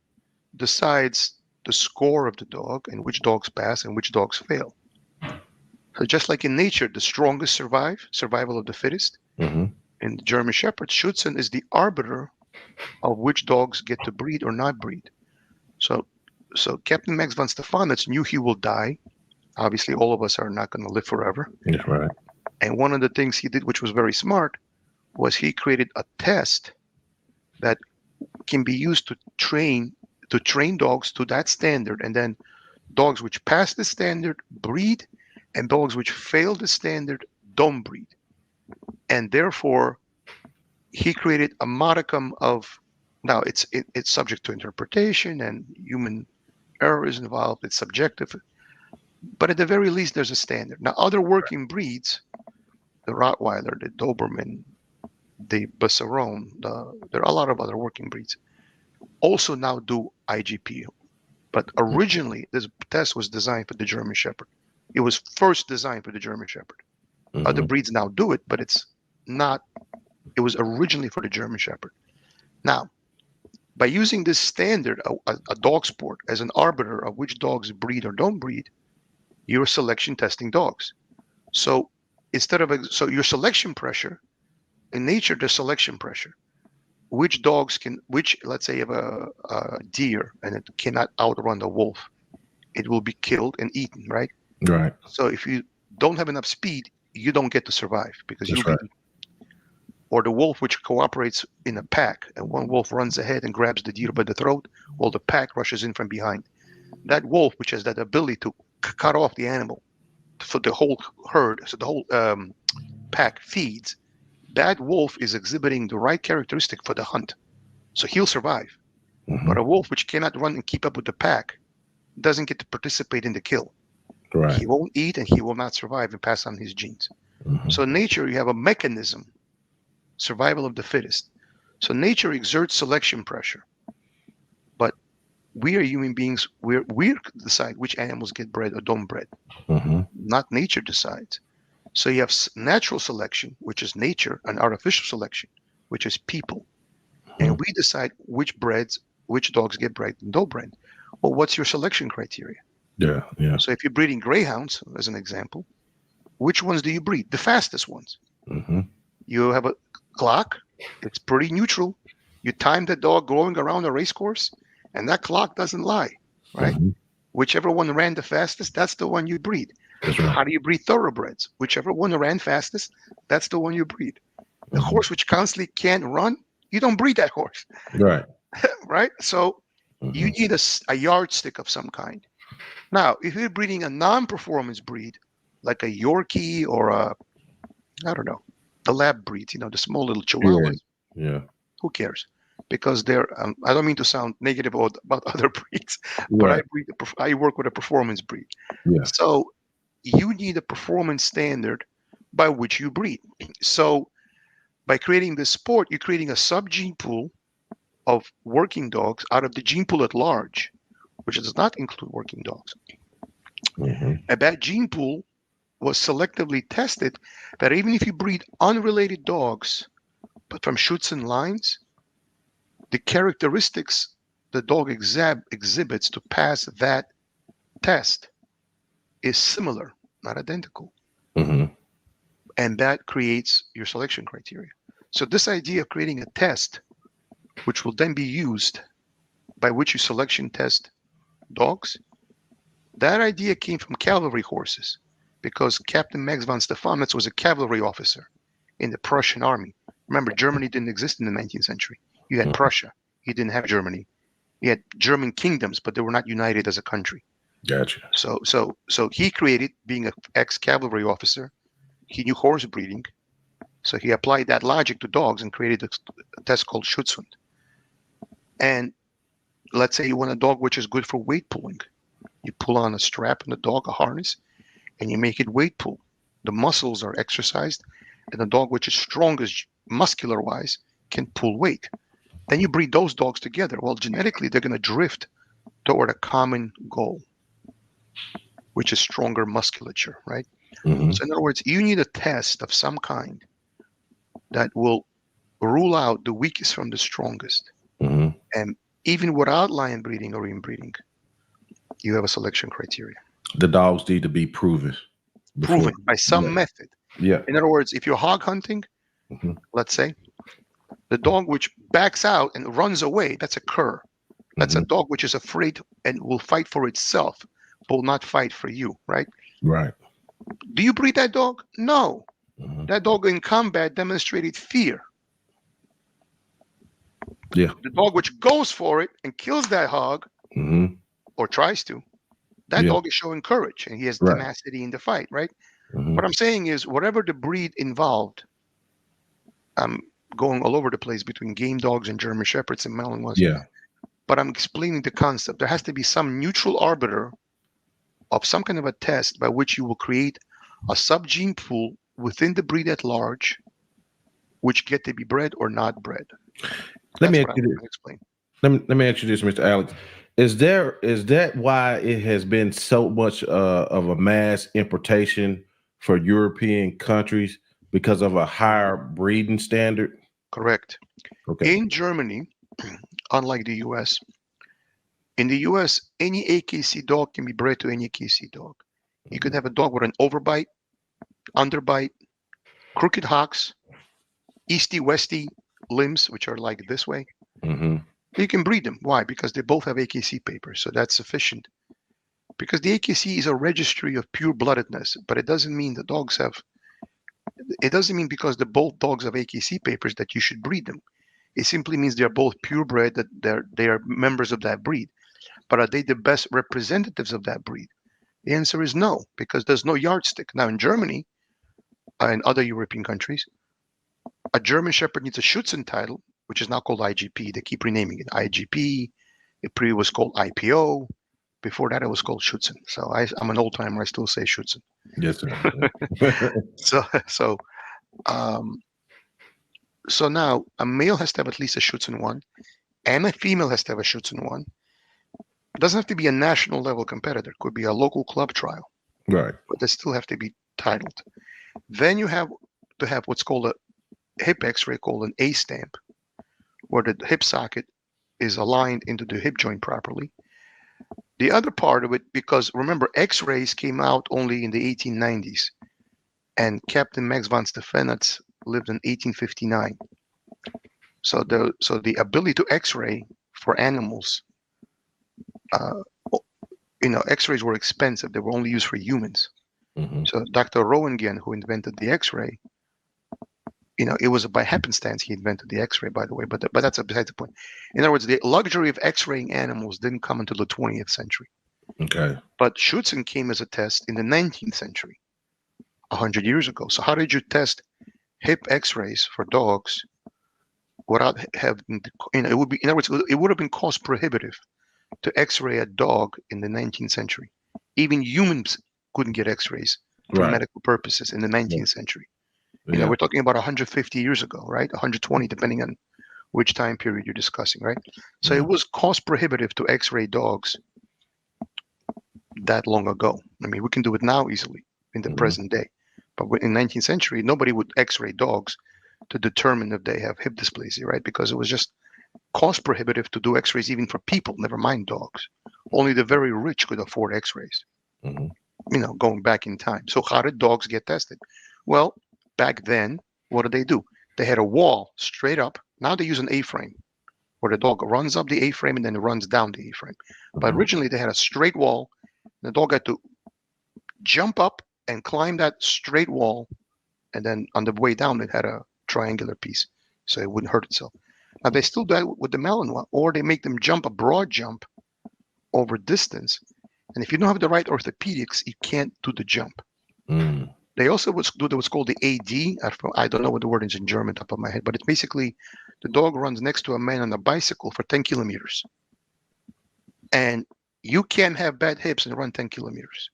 decides the score of the dog and which dogs pass and which dogs fail. So just like in nature, the strongest survive, survival of the fittest. Hmm. In the German Shepherd, Schutzen is the arbiter of which dogs get to breed or not breed. So, so Captain Max von Stefanitz knew he will die. Obviously, all of us are not going to live forever. That's right. And one of the things he did, which was very smart, was he created a test that can be used to train dogs to that standard, and then dogs which pass the standard breed, and dogs which fail the standard don't breed. And therefore, he created a modicum of now it's subject to interpretation and human error is involved. It's subjective, but at the very least, there's a standard. Now, other working breeds, the Rottweiler, the Doberman, the Bassaron, there are a lot of other working breeds, also now do IGP. But originally, this test was designed for the German Shepherd. It was first designed for the German Shepherd. Other Hmm. breeds now do it, but it's not. It was originally for the German Shepherd. Now, by using this standard, a dog sport, as an arbiter of which dogs breed or don't breed, you're selection testing dogs. So so your selection pressure in nature, there's selection pressure. Which let's say you have a deer and it cannot outrun the wolf, it will be killed and eaten, right? Right. So if you don't have enough speed, you don't get to survive because you'll That's be right. eaten. Or the wolf which cooperates in a pack, and one wolf runs ahead and grabs the deer by the throat while the pack rushes in from behind. That wolf, which has that ability to cut off the animal so the whole herd, so the whole pack feeds, that wolf is exhibiting the right characteristic for the hunt. So he'll survive. Hmm. But a wolf which cannot run and keep up with the pack doesn't get to participate in the kill. Right. He won't eat and he will not survive and pass on his genes. Hmm. So in nature, you have a mechanism, survival of the fittest. So nature exerts selection pressure, but we are human beings. We decide which animals get bred or don't bred. Hmm. Not nature decides. So you have natural selection, which is nature, and artificial selection, which is people. And we decide which dogs get bred and don't bred. Well, what's your selection criteria? Yeah. Yeah. So if you're breeding greyhounds, as an example, which ones do you breed? The fastest ones. Hmm. You have a clock. It's pretty neutral. You time the dog going around a race course, and that clock doesn't lie, right? Hmm. Whichever one ran the fastest, that's the one you breed. That's right. How do you breed thoroughbreds? Whichever one ran fastest, that's the one you breed. The Hmm. horse which constantly can't run, you don't breed that horse, Right. right? So you Hmm. need a yardstick of some kind. Now, if you're breeding a non-performance breed, like a Yorkie or I don't know, the lab breeds, the small little Yeah. Chihuahuas, Yeah. who cares? Because I don't mean to sound negative about other breeds, but Right. I work with a performance breed. Yeah. So you need a performance standard by which you breed. So By creating this sport, you're creating a sub-gene pool of working dogs out of the gene pool at large, which does not include working dogs. Mm-hmm. And that gene pool was selectively tested that even if you breed unrelated dogs, but from Schutzhund lines, the characteristics the dog exhibits to pass that test is similar, not identical. Mm-hmm. And that creates your selection criteria. So this idea of creating a test, which will then be used by which you selection test dogs, that idea came from cavalry horses because Captain Max von Stephanitz was a cavalry officer in the Prussian army. Remember, Germany didn't exist in the 19th century. You had Prussia. You didn't have Germany. You had German kingdoms, but they were not united as a country. Gotcha. So he created, being an ex-cavalry officer, he knew horse breeding. So he applied that logic to dogs and created a test called Schutzhund. And let's say you want a dog which is good for weight pulling. You pull on a strap on the dog, a harness, and you make it weight pull. The muscles are exercised, and the dog which is strongest muscular-wise can pull weight. Then you breed those dogs together. Well, genetically, they're going to drift toward a common goal, which is stronger musculature, right? Mm-hmm. So in other words, you need a test of some kind that will rule out the weakest from the strongest. Mm-hmm. And even without lion breeding or inbreeding, you have a selection criteria. The dogs need to be proven. Proven by some method. Yeah. In other words, if you're hog hunting, let's say, the dog which backs out and runs away, that's a cur. That's a dog which is afraid and will fight for itself, but will not fight for you, right? Right. Do you breed that dog? No. That dog in combat demonstrated fear. Yeah. The dog which goes for it and kills that hog, or tries to, that dog is showing courage and he has tenacity in the fight, right? What I'm saying is, whatever the breed involved, I'm going all over the place between game dogs and German Shepherds and Malinois. Yeah. But I'm explaining the concept. There has to be some neutral arbiter of some kind of a test by which you will create a sub-gene pool within the breed at large, which get to be bred or not bred. Let me ask you this. Explain. Let me ask you this, Mr. Alex. Is that why it has been so much of a mass importation for European countries because of a higher breeding standard? Correct. Okay. In Germany, unlike the US, in the US, any AKC dog can be bred to any AKC dog. You could have a dog with an overbite, underbite, crooked hocks, easty-westy limbs, which are like this way. You can breed them. Why? Because they both have AKC papers, so that's sufficient. Because the AKC is a registry of pure-bloodedness, but it doesn't mean the dogs have. It doesn't mean because both dogs have AKC papers that you should breed them. It simply means they are both purebred, that they are members of that breed. But are they the best representatives of that breed? The answer is no, because there's no yardstick. Now in Germany and other European countries, a German Shepherd needs a Schutzhund title, which is now called IGP. They keep renaming it IGP. It previously was called IPO. Before that, it was called Schutzhund. So I'm an old timer. I still say Schutzhund. Yes, sir. So now a male has to have at least a Schutzhund 1, and a female has to have a Schutzhund 1. It doesn't have to be a national level competitor. It could be a local club trial. Right. But they still have to be titled. Then you have to have what's called a hip X-ray, called an A stamp, where the hip socket is aligned into the hip joint properly. The other part of it, because remember, X-rays came out only in the 1890s, and Captain Max von Stephanitz lived in 1859. So the ability to X-ray for animals, X-rays were expensive. They were only used for humans. So Dr. Roentgen, who invented the X-ray, it was by happenstance he invented the X-ray, by the way, but that's beside the point. In other words, the luxury of X-raying animals didn't come until the 20th century. Okay. But Schutzhund came as a test in the 19th century, 100 years ago. So how did you test hip X-rays for dogs without having, it would be, in other words, it would have been cost prohibitive to X-ray a dog in the 19th century. Even humans couldn't get X-rays for medical purposes in the 19th century. Yeah. We're talking about 150 years ago, right? 120, depending on which time period you're discussing, right? So it was cost prohibitive to X-ray dogs that long ago. I mean, we can do it now easily in the present day, but in 19th century, nobody would X-ray dogs to determine if they have hip dysplasia, right? Because it was just cost prohibitive to do X-rays even for people, never mind dogs. Only the very rich could afford X-rays. Going back in time. So how did dogs get tested? Well, back then, what did they do? They had a wall straight up. Now they use an A-frame where the dog runs up the A-frame and then runs down the A-frame. But originally they had a straight wall. The dog had to jump up and climb that straight wall, and then on the way down it had a triangular piece so it wouldn't hurt itself. Now they still do that with the Malinois, or they make them jump a broad jump over distance. And if you don't have the right orthopedics, you can't do the jump. They also would do what's called the AD. I don't know what the word is in German, top of my head, but it's basically the dog runs next to a man on a bicycle for 10 kilometers. And you can't have bad hips and run 10 kilometers.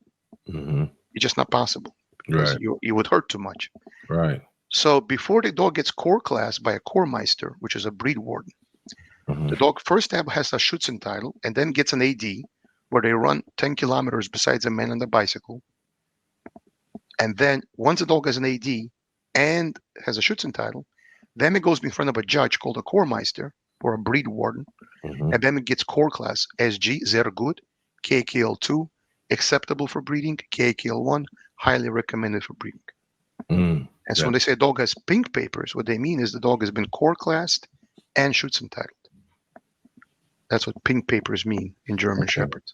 It's just not possible because you would hurt too much. Right. So before the dog gets core class by a core meister, which is a breed warden, the dog first has a Schützentitle and then gets an AD where they run 10 kilometers besides a man on the bicycle. And then once the dog has an AD and has a Schützentitle, then it goes in front of a judge called a core meister or a breed warden. And then it gets core class, SG, sehr gut, KKL2, acceptable for breeding, KKL1, highly recommended for breeding. And so when they say a dog has pink papers, what they mean is the dog has been core classed and Schützentitled. That's what pink papers mean in German Shepherds.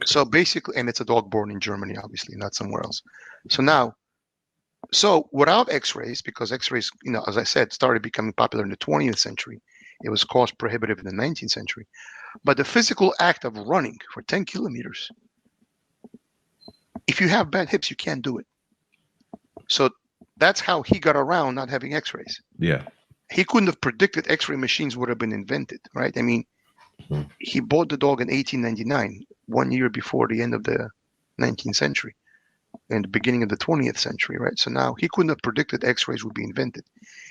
So basically, and it's a dog born in Germany, obviously, not somewhere else. So without X-rays, because X-rays, as I said, started becoming popular in the 20th century, it was cost prohibitive in the 19th century. But the physical act of running for 10 kilometers, if you have bad hips, you can't do it. So that's how he got around not having X-rays. Yeah. He couldn't have predicted X-ray machines would have been invented, right? I mean, he bought the dog in 1899, 1 year before the end of the 19th century and the beginning of the 20th century, right? So now he couldn't have predicted X-rays would be invented.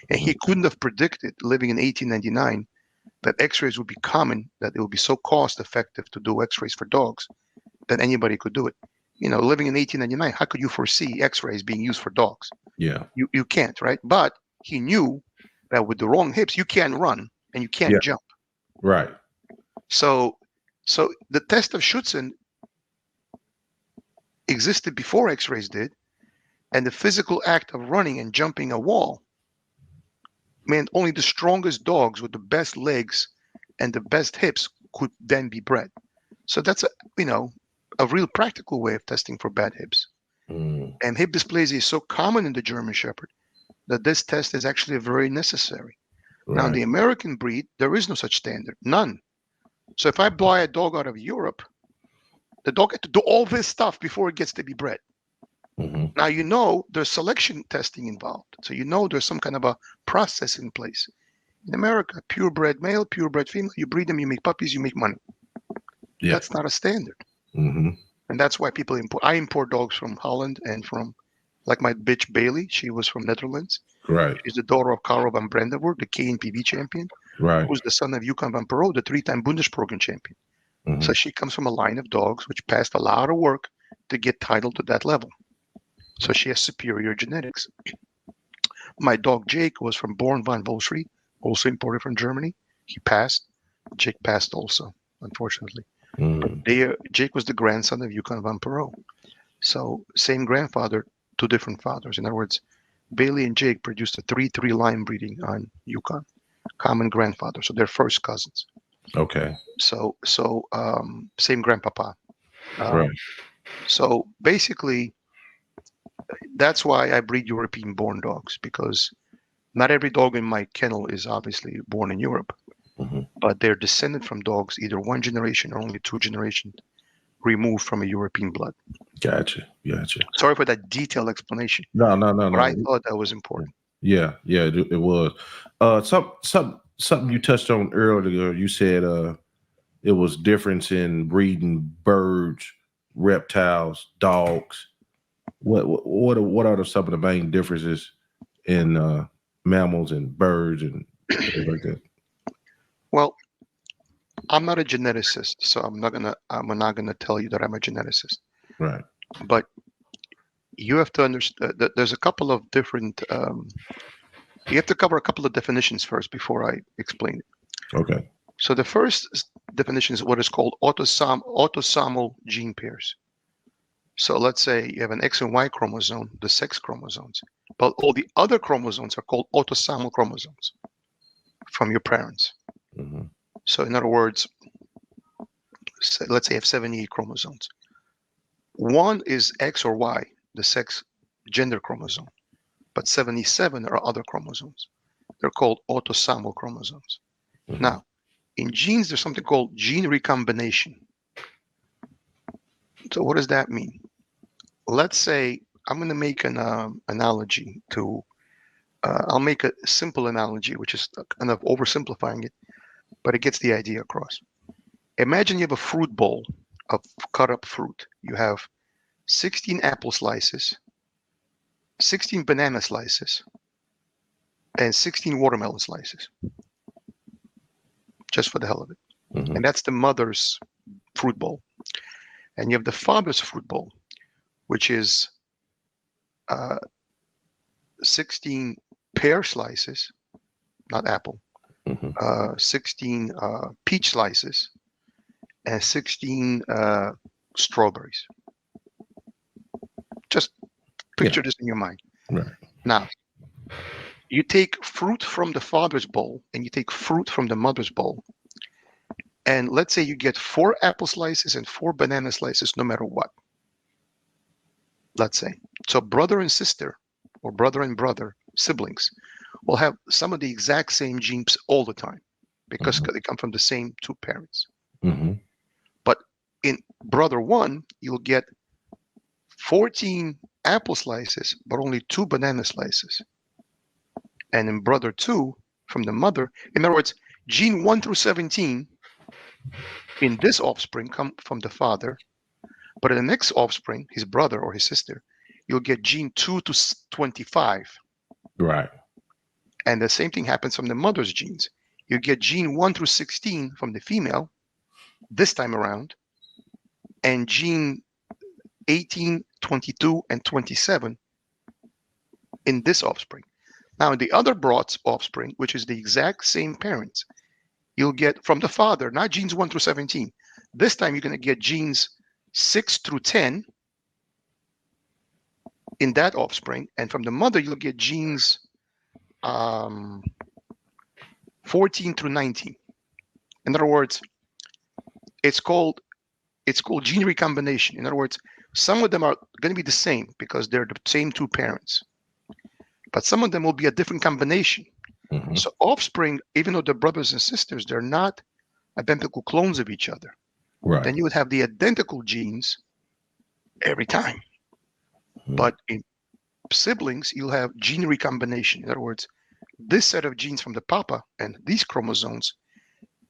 And he couldn't have predicted living in 1899 that X-rays would be common, that it would be so cost effective to do X-rays for dogs that anybody could do it. Living in 1899, how could you foresee X-rays being used for dogs? Yeah. You can't, right? But he knew that with the wrong hips, you can't run and you can't jump. Right. So the test of Schützen existed before X-rays did, and the physical act of running and jumping a wall meant only the strongest dogs with the best legs and the best hips could then be bred. So that's a real practical way of testing for bad hips. And hip dysplasia is so common in the German Shepherd that this test is actually very necessary. Now, in the American breed, there is no such standard, none. So if I buy a dog out of Europe, the dog had to do all this stuff before it gets to be bred. Now, there's selection testing involved. So there's some kind of a process in place. In America, purebred male, purebred female, you breed them, you make puppies, you make money. Yeah. That's not a standard. And that's why people I import dogs from Holland and from, like my bitch Bailey, she was from Netherlands. Right. She's the daughter of Karel van Brandenburg, the KNPV champion. Right. Who's the son of Yukon van Perot, the 3-time Bundesprogen champion. So she comes from a line of dogs which passed a lot of work to get titled to that level. So she has superior genetics. My dog Jake was from Born van Volsri, also imported from Germany. He passed. Jake passed also, unfortunately. But Jake was the grandson of Yukon van Perot. So same grandfather, two different fathers. In other words, Bailey and Jake produced a 3-3 line breeding on Yukon. Common grandfather, so they're first cousins. Okay. So same grandpapa. Right. So basically, that's why I breed European-born dogs, because not every dog in my kennel is obviously born in Europe, but they're descended from dogs either one generation or only 2 generations removed from a European blood. Gotcha. Sorry for that detailed explanation. No. But I thought that was important. Yeah, it was. Something you touched on earlier. You said it was difference in breeding birds, reptiles, dogs. What are some of the main differences in mammals and birds and things like that? Well, I'm not a geneticist, so I'm not gonna tell you that I'm a geneticist. Right. But you have to understand that there's a couple of different. You have to cover a couple of definitions first before I explain it. Okay. So the first definition is what is called autosomal gene pairs. So let's say you have an X and Y chromosome, the sex chromosomes, but all the other chromosomes are called autosomal chromosomes from your parents. Hmm. So in other words, let's say you have 78 chromosomes. One is X or Y, the sex gender chromosome, but 77 are other chromosomes. They're called autosomal chromosomes. Hmm. Now, in genes, there's something called gene recombination. So what does that mean? Let's say I'm going to make an analogy to. I'll make a simple analogy, which is kind of oversimplifying it, but it gets the idea across. Imagine you have a fruit bowl of cut up fruit. You have 16 apple slices, 16 banana slices, and 16 watermelon slices, just for the hell of it. Hmm. And that's the mother's fruit bowl. And you have the father's fruit bowl, which is uh, 16 pear slices, not apple, Hmm. 16 peach slices, and 16 strawberries. Just Yeah. picture this in your mind. Right. Now, you take fruit from the father's bowl and you take fruit from the mother's bowl. And let's say you get 4 apple slices and 4 banana slices no matter what. Let's say. So brother and sister, or brother and brother, siblings, will have some of the exact same genes all the time because Hmm. they come from the same 2 parents. Hmm. But in brother 1, you'll get 14 apple slices, but only 2 banana slices. And in brother 2, from the mother, in other words, gene 1 through 17 in this offspring come from the father, but in the next offspring, his brother or his sister, you'll get gene 2 to 25. Right. And the same thing happens from the mother's genes. You get gene 1 through 16 from the female this time around, and gene 18, 22, and 27 in this offspring. Now, in the other broad offspring, which is the exact same parents, you'll get from the father, not genes 1 through 17. This time, you're going to get genes 6 through 10 in that offspring. And from the mother, you'll get genes 14 through 19. In other words, it's called gene recombination. In other words, some of them are going to be the same because they're the same 2 parents, but some of them will be a different combination. Hmm. So offspring, even though they're brothers and sisters, they're not identical clones of each other. Right. Then you would have the identical genes every time. Hmm. But in siblings, you'll have gene recombination. In other words, this set of genes from the papa and these chromosomes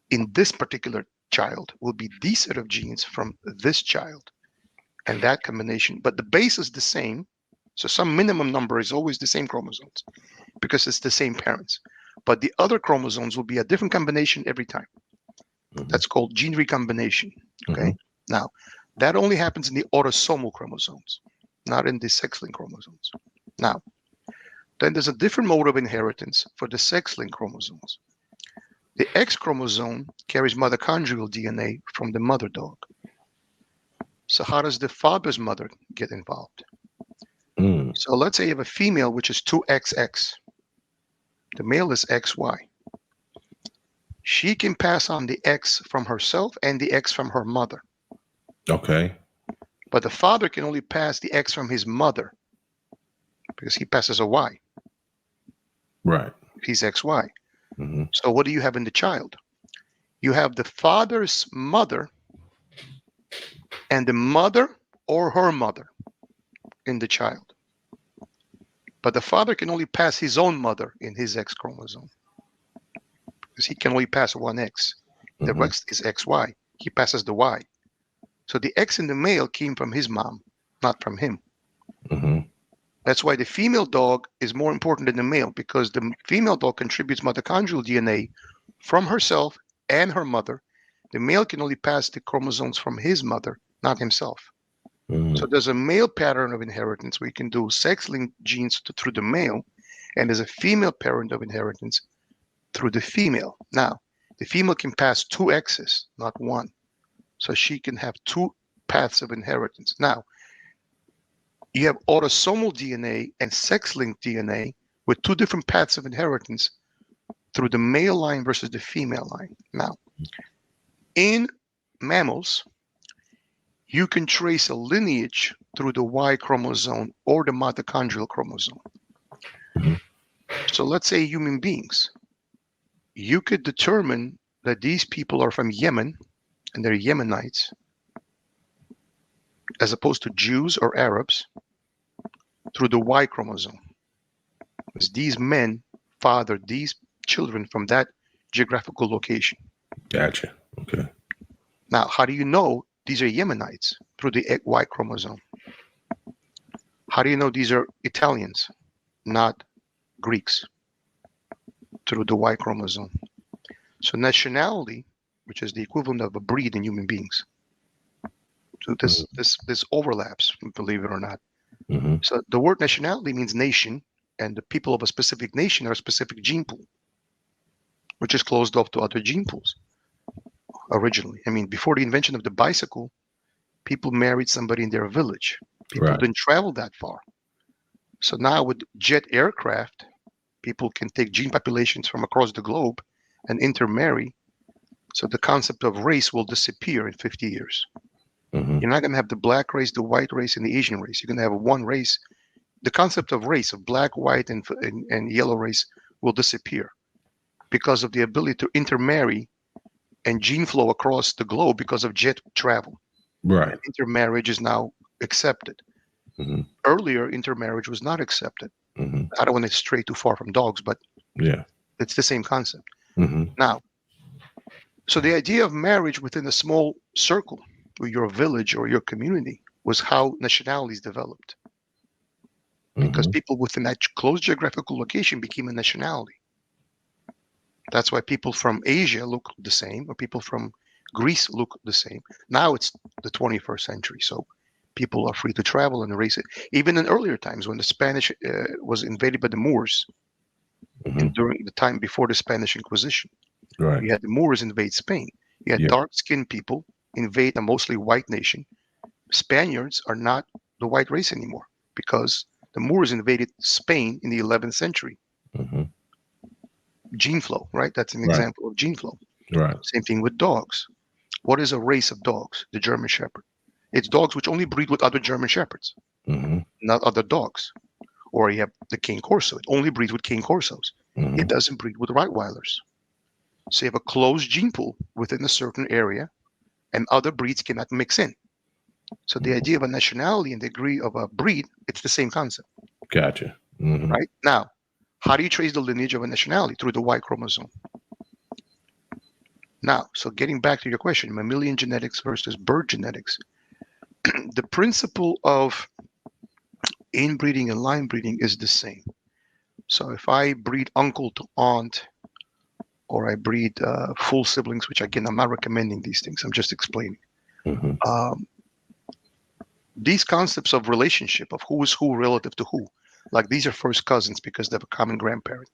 in this particular child will be these set of genes from this child and that combination. But the base is the same. So some minimum number is always the same chromosomes because it's the same parents. But the other chromosomes will be a different combination every time. Hmm. That's called gene recombination. Hmm. Okay. Now, that only happens in the autosomal chromosomes, not in the sex-linked chromosomes. Now, then there's a different mode of inheritance for the sex-linked chromosomes. The X chromosome carries mitochondrial DNA from the mother dog. So how does the father's mother get involved? Mm. So let's say you have a female which is 2XX. The male is XY. She can pass on the X from herself and the X from her mother. Okay. But the father can only pass the X from his mother because he passes a Y. Right. He's XY. Hmm. So what do you have in the child? You have the father's mother and the mother or her mother in the child. But the father can only pass his own mother in his X chromosome because he can only pass one X. The Hmm. rest is XY. He passes the Y. So the X in the male came from his mom, not from him. Hmm. That's why the female dog is more important than the male, because the female dog contributes mitochondrial DNA from herself and her mother. The male can only pass the chromosomes from his mother, not himself. So there's a male pattern of inheritance where you can do sex-linked genes through the male, and there's a female pattern of inheritance through the female. Now, the female can pass two X's, not one. So she can have two paths of inheritance. Now, you have autosomal DNA and sex-linked DNA with two different paths of inheritance through the male line versus the female line. Now, in mammals, you can trace a lineage through the Y chromosome or the mitochondrial chromosome. So let's say human beings, you could determine that these people are from Yemen and they're Yemenites, as opposed to Jews or Arabs, through the Y chromosome. Because these men fathered these children from that geographical location. Gotcha. Okay. Now, how do you know these are Yemenites? Through the Y chromosome. How do you know these are Italians, not Greeks? Through the Y chromosome. So nationality, which is the equivalent of a breed in human beings. So this overlaps, believe it or not. So the word nationality means nation, and the people of a specific nation are a specific gene pool, which is closed off to other gene pools originally. I mean, before the invention of the bicycle, people married somebody in their village. People didn't travel that far. So now with jet aircraft, people can take gene populations from across the globe and intermarry. So the concept of race will disappear in 50 years. You're not going to have the black race, the white race, and the Asian race. You're going to have one race. The concept of race, of black, white, and yellow race will disappear because of the ability to intermarry and gene flow across the globe because of jet travel. Right. And intermarriage is now accepted. Earlier, intermarriage was not accepted. I don't want to stray too far from dogs, but yeah, it's the same concept. Now, so the idea of marriage within a small circle, or your village or your community, was how nationalities developed. Because people within that close geographical location became a nationality. That's why people from Asia look the same, or people from Greece look the same. Now it's the 21st century, so people are free to travel and race it. Even in earlier times, when the Spanish was invaded by the Moors, and during the time before the Spanish Inquisition, you had the Moors invade Spain. You had dark-skinned people invade a mostly white nation. Spaniards are not the white race anymore because the Moors invaded Spain in the 11th century. Gene flow, right? That's an example of gene flow. Same thing with dogs. What is a race of dogs? The German Shepherd. It's dogs which only breed with other German Shepherds, not other dogs. Or you have the Cane Corso. It only breeds with Cane Corsos. It doesn't breed with Rottweilers. So you have a closed gene pool within a certain area, and other breeds cannot mix in. So the idea of a nationality and the degree of a breed, it's the same concept. Gotcha. Right? Now, how do you trace the lineage of a nationality? Through the Y chromosome. Now, so getting back to your question, mammalian genetics versus bird genetics. The principle of inbreeding and line breeding is the same. So if I breed uncle to aunt, or I breed full siblings, which again, I'm not recommending these things, I'm just explaining. These concepts of relationship, of who is who relative to who, like these are first cousins because they have a common grandparent.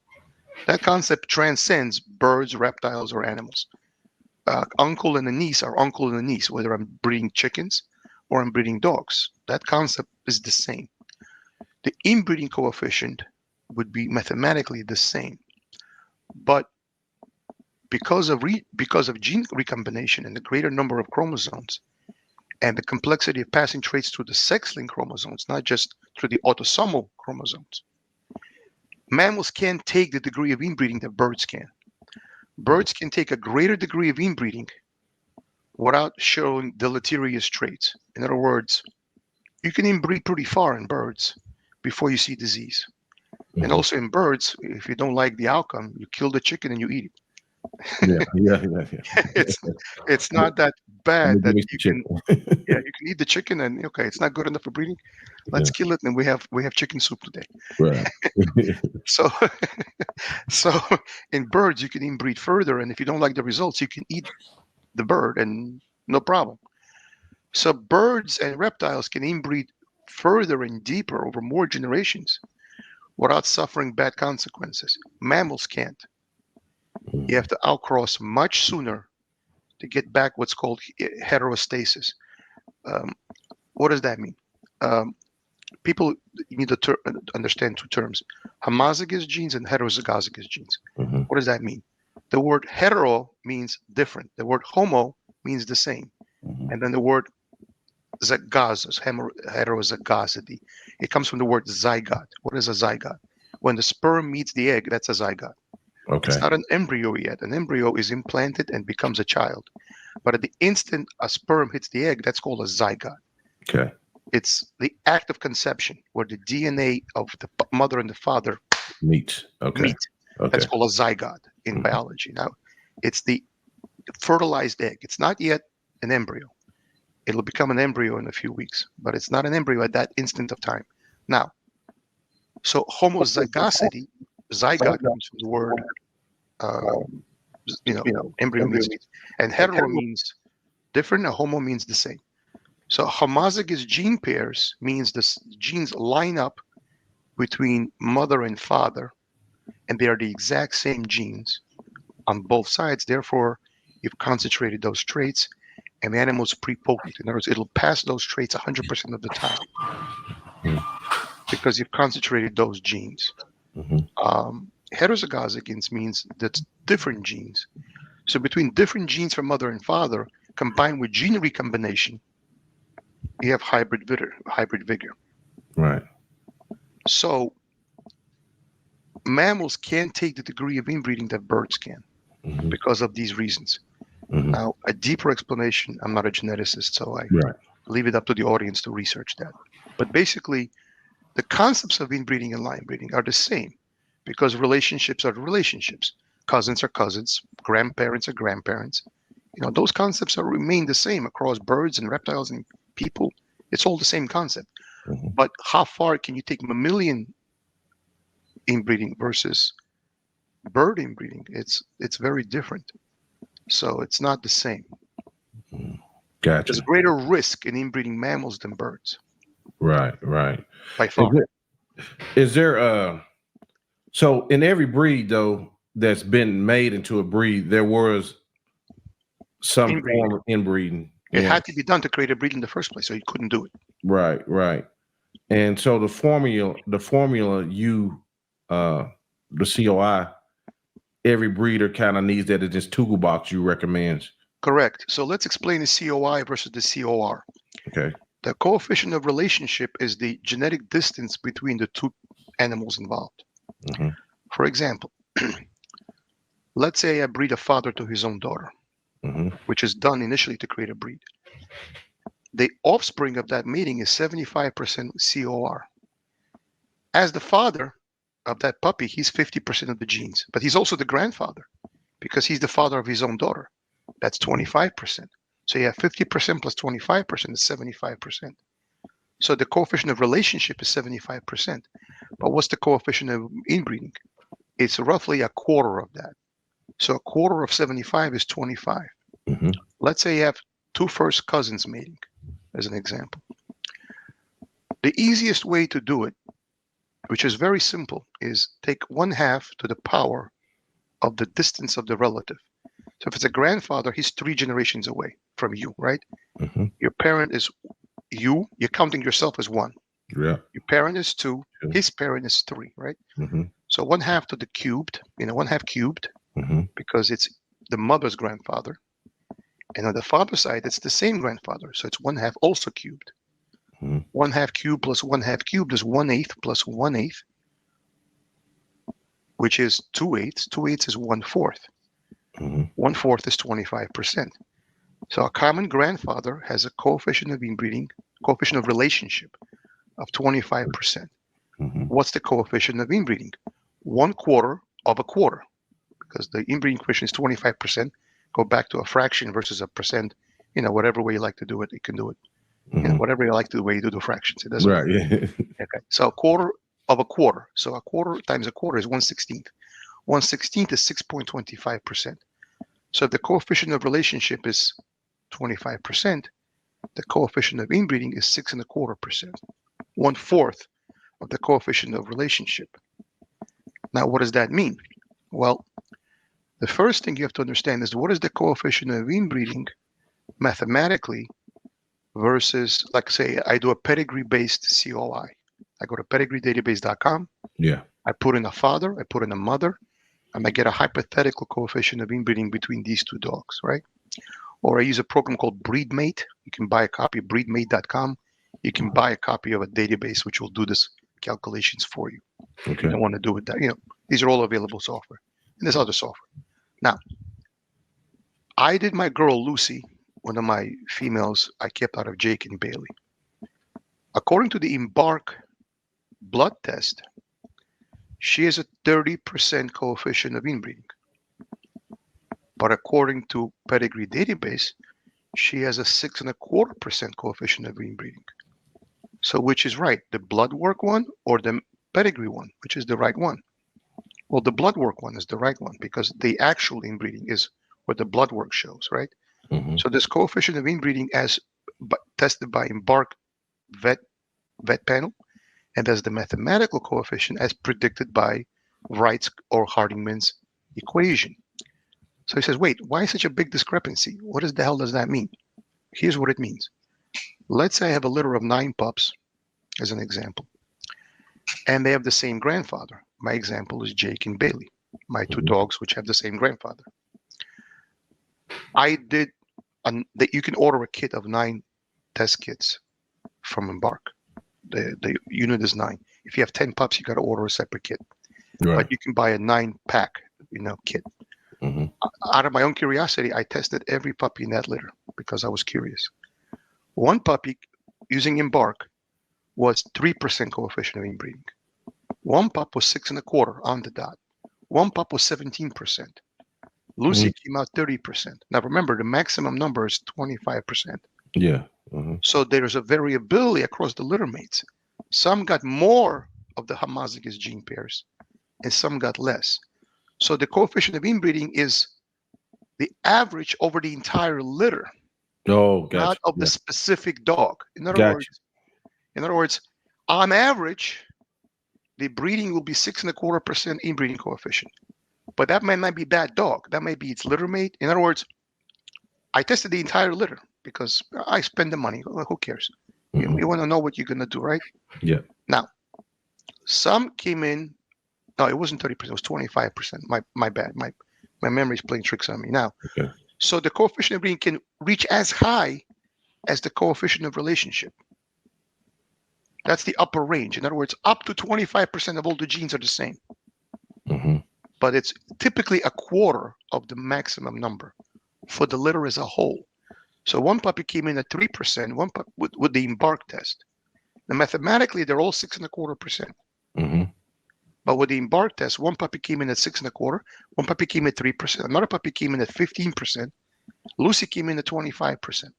That concept transcends birds, reptiles, or animals. Uncle and a niece are uncle and a niece, whether I'm breeding chickens or I'm breeding dogs. That concept is the same. The inbreeding coefficient would be mathematically the same, but because of gene recombination and the greater number of chromosomes and the complexity of passing traits through the sex-linked chromosomes, not just through the autosomal chromosomes, mammals can't take the degree of inbreeding that birds can. Birds can take a greater degree of inbreeding without showing deleterious traits. In other words, you can inbreed pretty far in birds before you see disease. And also in birds, if you don't like the outcome, you kill the chicken and you eat it. Yeah. it's it's not that I'm bad gonna give that me you some can, yeah, you can eat the chicken and okay, it's not good enough for breeding. Yeah, Let's kill it and we have chicken soup today. right. So so in birds you can inbreed further, and if you don't like the results, you can eat the bird and no problem. So birds and reptiles can inbreed further and deeper over more generations without suffering bad consequences. Mammals can't. You have to outcross much sooner to get back what's called heterostasis. Um, what does that mean? Um, People you need to understand two terms: homozygous genes and heterozygous genes. Hmm. What does that mean? The word hetero means different. The word homo means the same. Hmm. And then the word zygosous, heterozygosity, it comes from the word zygote. What is a zygote? When the sperm meets the egg, that's a zygote. It's Okay. not an embryo yet. An embryo is implanted and becomes a child. But at the instant a sperm hits the egg, that's called a zygote. Okay. It's the act of conception where the DNA of the mother and the father Meat. Okay. meet. That's Okay. called a zygote in Hmm. biology. Now, it's the fertilized egg. It's not yet an embryo. It'll become an embryo in a few weeks, but it's not an embryo at that instant of time. Now, so homozygosity, zygote comes from the word, uh, embryo means, and hetero means different, and homo means the same. So homozygous gene pairs means the genes line up between mother and father, and they are the exact same genes on both sides. Therefore, you've concentrated those traits, and the animal's prepotent. In other words, it'll pass those traits 100% of the time because you've concentrated those genes. Hmm. Heterozygous genes means that's different genes. So between different genes from mother and father, combined with gene recombination, you have hybrid vigor. Hybrid vigor. Right. So mammals can't take the degree of inbreeding that birds can Hmm. because of these reasons. Hmm. Now, a deeper explanation, I'm not a geneticist, so I Right. leave it up to the audience to research that. But basically, the concepts of inbreeding and line breeding are the same because relationships are relationships. Cousins are cousins, grandparents are grandparents. Those concepts remain the same across birds and reptiles and people. It's all the same concept. Hmm. But how far can you take mammalian inbreeding versus bird inbreeding? It's very different. So it's not the same. There's Gotcha. greater risk in inbreeding mammals than birds Right. Right. by Is far. there, is there so in every breed though that's been made into a breed, there was some Inbreeding. form of inbreeding. It Yeah. had to be done to create a breed in the first place, so you couldn't do it. Right. Right. And so the formula you the COI, every breeder kind of needs that in this toolbox you recommend. Correct. So let's explain the COI versus the COR. Okay. The coefficient of relationship is the genetic distance between the two animals involved. Hmm. For example, let's say I breed a father to his own daughter, Hmm. which is done initially to create a breed. The offspring of that mating is 75% COR. As the father of that puppy, he's 50% of the genes, but he's also the grandfather because he's the father of his own daughter. That's 25%. So you have 50% plus 25% is 75%. So the coefficient of relationship is 75%. But what's the coefficient of inbreeding? It's roughly a quarter of that. So a quarter of 75 is 25. Hmm. Let's say you have two first cousins mating, as an example. The easiest way to do it, which is very simple, is take 1/2 to the power of the distance of the relative. So if it's a grandfather, he's 3 generations away from you, right? Hmm. Your parent is you. You're counting yourself as one. Yeah. Your parent is 2. Sure. His parent is 3, right? Hmm. So 1/2 to the cubed, 1/2 cubed, Hmm. because it's the mother's grandfather. And on the father's side, it's the same grandfather. So it's 1/2 also cubed. Hmm. 1/2 cubed plus 1/2 cubed is 1/8 plus 1/8, which is 2/8. 2/8 is 1/4. Hmm. 1/4 is 25%. So a common grandfather has a coefficient of inbreeding, coefficient of relationship of 25%. Hmm. What's the coefficient of inbreeding? 1/4 of a quarter. because the inbreeding coefficient is 25%. Go back to a fraction versus a percent. Whatever way you like to do it, you can do it. Whatever you like to do, the way you do the fractions, it doesn't matter. Right. Yeah. Okay. So a quarter of a quarter. So a quarter times a quarter is 1/16. 1/16 is 6.25%. So if the coefficient of relationship is 25%, the coefficient of inbreeding is 6.25%. 1/4 of the coefficient of relationship. Now, what does that mean? Well, the first thing you have to understand is what is the coefficient of inbreeding mathematically versus, like, say, I do a pedigree-based COI. I go to pedigreedatabase.com. Yeah. I put in a father, I put in a mother, and I get a hypothetical coefficient of inbreeding between these two dogs, right? Or I use a program called BreedMate. You can buy a copy of breedmate.com. You can buy a copy of a database which will do this calculations for you. Okay. You don't want to do it that, these are all available software. And there's other software. Now, I did my girl Lucy, one of my females I kept out of Jake and Bailey. According to the Embark blood test, she has a 30% coefficient of inbreeding. But according to Pedigree database, she has a 6.25% coefficient of inbreeding. So which is right, the blood work one or the pedigree one, which is the right one? Well, the blood work one is the right one because the actual inbreeding is what the blood work shows, right? So this coefficient of inbreeding as tested by Embark vet panel, and as the mathematical coefficient as predicted by Wright's or Hardiman's equation. So he says, wait, why such a big discrepancy? What the hell does that mean? Here's what it means. Let's say I have a litter of 9 pups, as an example, and they have the same grandfather. My example is Jake and Bailey, my 2 dogs which have the same grandfather. You can order a kit of 9 test kits from Embark. The unit is 9. If you have 10 pups, you got to order a separate kit. Right. But you can buy a 9-pack, kit. Out of my own curiosity, I tested every puppy in that litter because I was curious. One puppy using Embark was 3% coefficient of inbreeding. One pup was 6.25 on the dot. One pup was 17%. Lucy came out 30%. Now remember, the maximum number is 25%. Yeah. So there's a variability across the litter mates. Some got more of the homozygous gene pairs, and some got less. So the coefficient of inbreeding is the average over the entire litter, not of the specific dog. In other words, on average, the breeding will be 6.25% inbreeding coefficient. But that might not be that dog. That might be its litter mate. In other words, I tested the entire litter because I spend the money. Who cares? You want to know what you're going to do, right? Yeah. Now, some came in. No, it wasn't 30%. It was 25%. My bad. My memory's playing tricks on me now. Okay. So the coefficient of breeding can reach as high as the coefficient of relationship. That's the upper range. In other words, up to 25% of all the genes are the same. But it's typically a quarter of the maximum number for the litter as a whole. So one puppy came in at 3%, one puppy with the Embark test. Now, mathematically, they're all 6.25%. But with the Embark test, one puppy came in at 6.25%, one puppy came at 3%, another puppy came in at 15%, Lucy came in at 25%.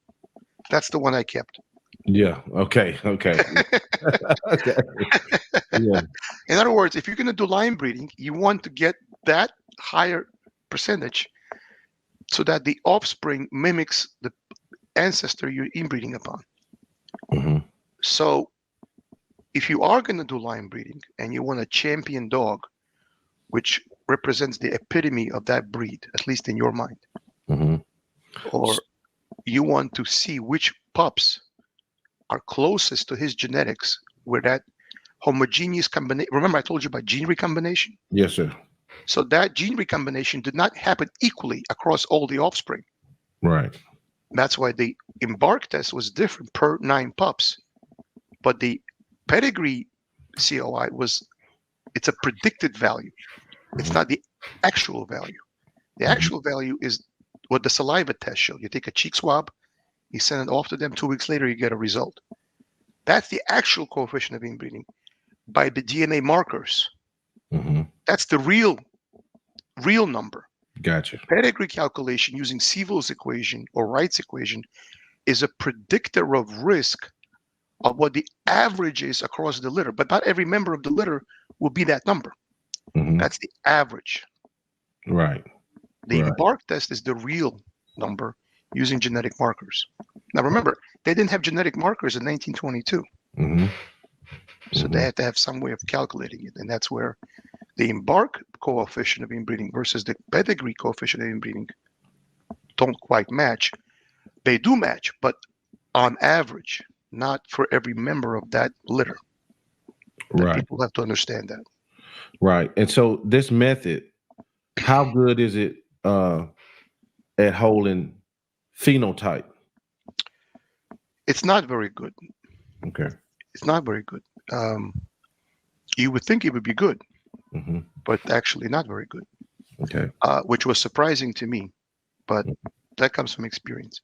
That's the one I kept. Yeah. Okay. Okay. Yeah. In other words, if you're going to do line breeding, you want to get that higher percentage so that the offspring mimics the ancestor you're inbreeding upon. So if you are going to do line breeding and you want a champion dog, which represents the epitome of that breed, at least in your mind, or you want to see which pups are closest to his genetics, where that homogeneous combination, remember I told you about gene recombination? Yes, sir. So that gene recombination did not happen equally across all the offspring. Right. That's why the Embark test was different per 9 pups. But the pedigree COI it's a predicted value. It's not the actual value. The actual value is what the saliva test showed. You take a cheek swab, you send it off to them, 2 weeks later, you get a result. That's the actual coefficient of inbreeding by the DNA markers. That's the real real number. Gotcha. Pedigree calculation using Sievel's equation or Wright's equation is a predictor of risk of what the average is across the litter, but not every member of the litter will be that number. That's the average. Right. The Embark test is the real number using genetic markers. Now remember, they didn't have genetic markers in 1922. So they had to have some way of calculating it. And that's where the Embark coefficient of inbreeding versus the pedigree coefficient of inbreeding don't quite match. They do match, but on average, not for every member of that litter. That people have to understand that. Right. And so this method, how good is it at holding phenotype? It's not very good. Okay. It's not very good. You would think it would be good, but actually not very good. Okay. Which was surprising to me, but that comes from experience.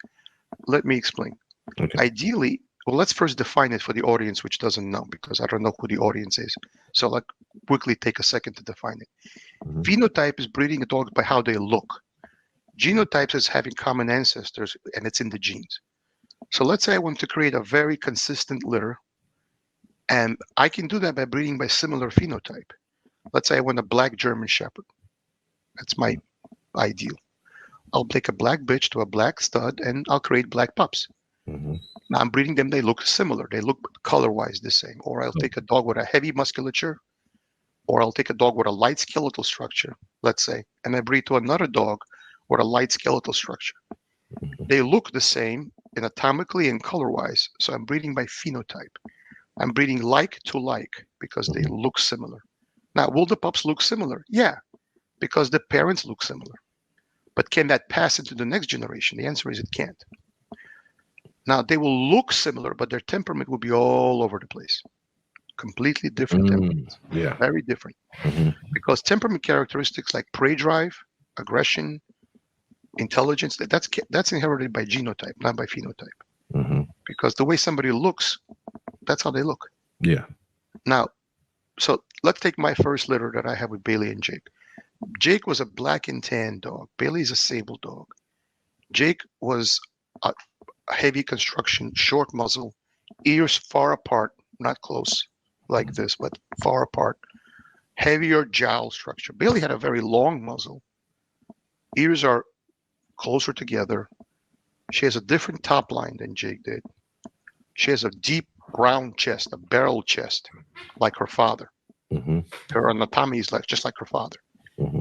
Let me explain. Okay. Ideally, well, let's first define it for the audience which doesn't know, because I don't know who the audience is. So let's quickly take a second to define it. Phenotype is breeding a dog by how they look. Genotype is having common ancestors, and it's in the genes. So let's say I want to create a very consistent litter, and I can do that by breeding by similar phenotype. Let's say I want a black German Shepherd. That's my ideal. I'll take a black bitch to a black stud, and I'll create black pups. Now I'm breeding them, they look similar. They look color-wise the same. Or I'll take a dog with a heavy musculature, or I'll take a dog with a light skeletal structure, let's say, and I breed to another dog with a light skeletal structure. They look the same anatomically and color-wise, so I'm breeding by phenotype. I'm breeding like to like because they look similar. Now, will the pups look similar? Yeah, because the parents look similar. But can that pass into the next generation? The answer is it can't. Now, they will look similar, but their temperament will be all over the place. Completely different temperaments. Yeah. Very different. Because temperament characteristics like prey drive, aggression, intelligence, that's inherited by genotype, not by phenotype. Because the way somebody looks, that's how they look. Yeah. Now, so let's take my first litter that I have with Bailey and Jake. Jake was a black and tan dog. Bailey's a sable dog. Jake was a heavy construction, short muzzle, ears far apart, not close like this, but far apart, heavier jowl structure. Bailey had a very long muzzle. Ears are closer together. She has a different top line than Jake did. She has a deep round chest, a barrel chest, like her father. Her anatomy is just like her father.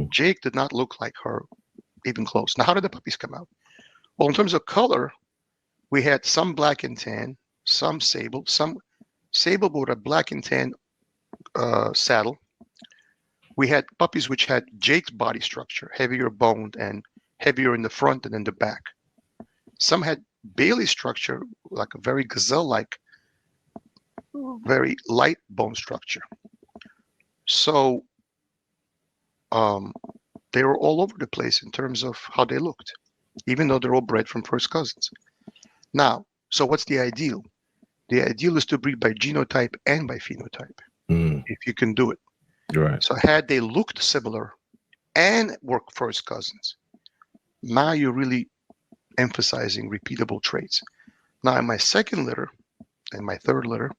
Jake did not look like her even close. Now, how did the puppies come out? Well, in terms of color, we had some black and tan, some sable with a black and tan saddle. We had puppies which had Jake's body structure, heavier boned and heavier in the front and in the back. Some had Bailey's structure, like a very gazelle-like, very light bone structure. So they were all over the place in terms of how they looked, even though they're all bred from first cousins. Now, so what's the ideal? The ideal is to breed by genotype and by phenotype, if you can do it. Right. So had they looked similar and were first cousins, now you're really emphasizing repeatable traits. Now, in my second litter and my third litter,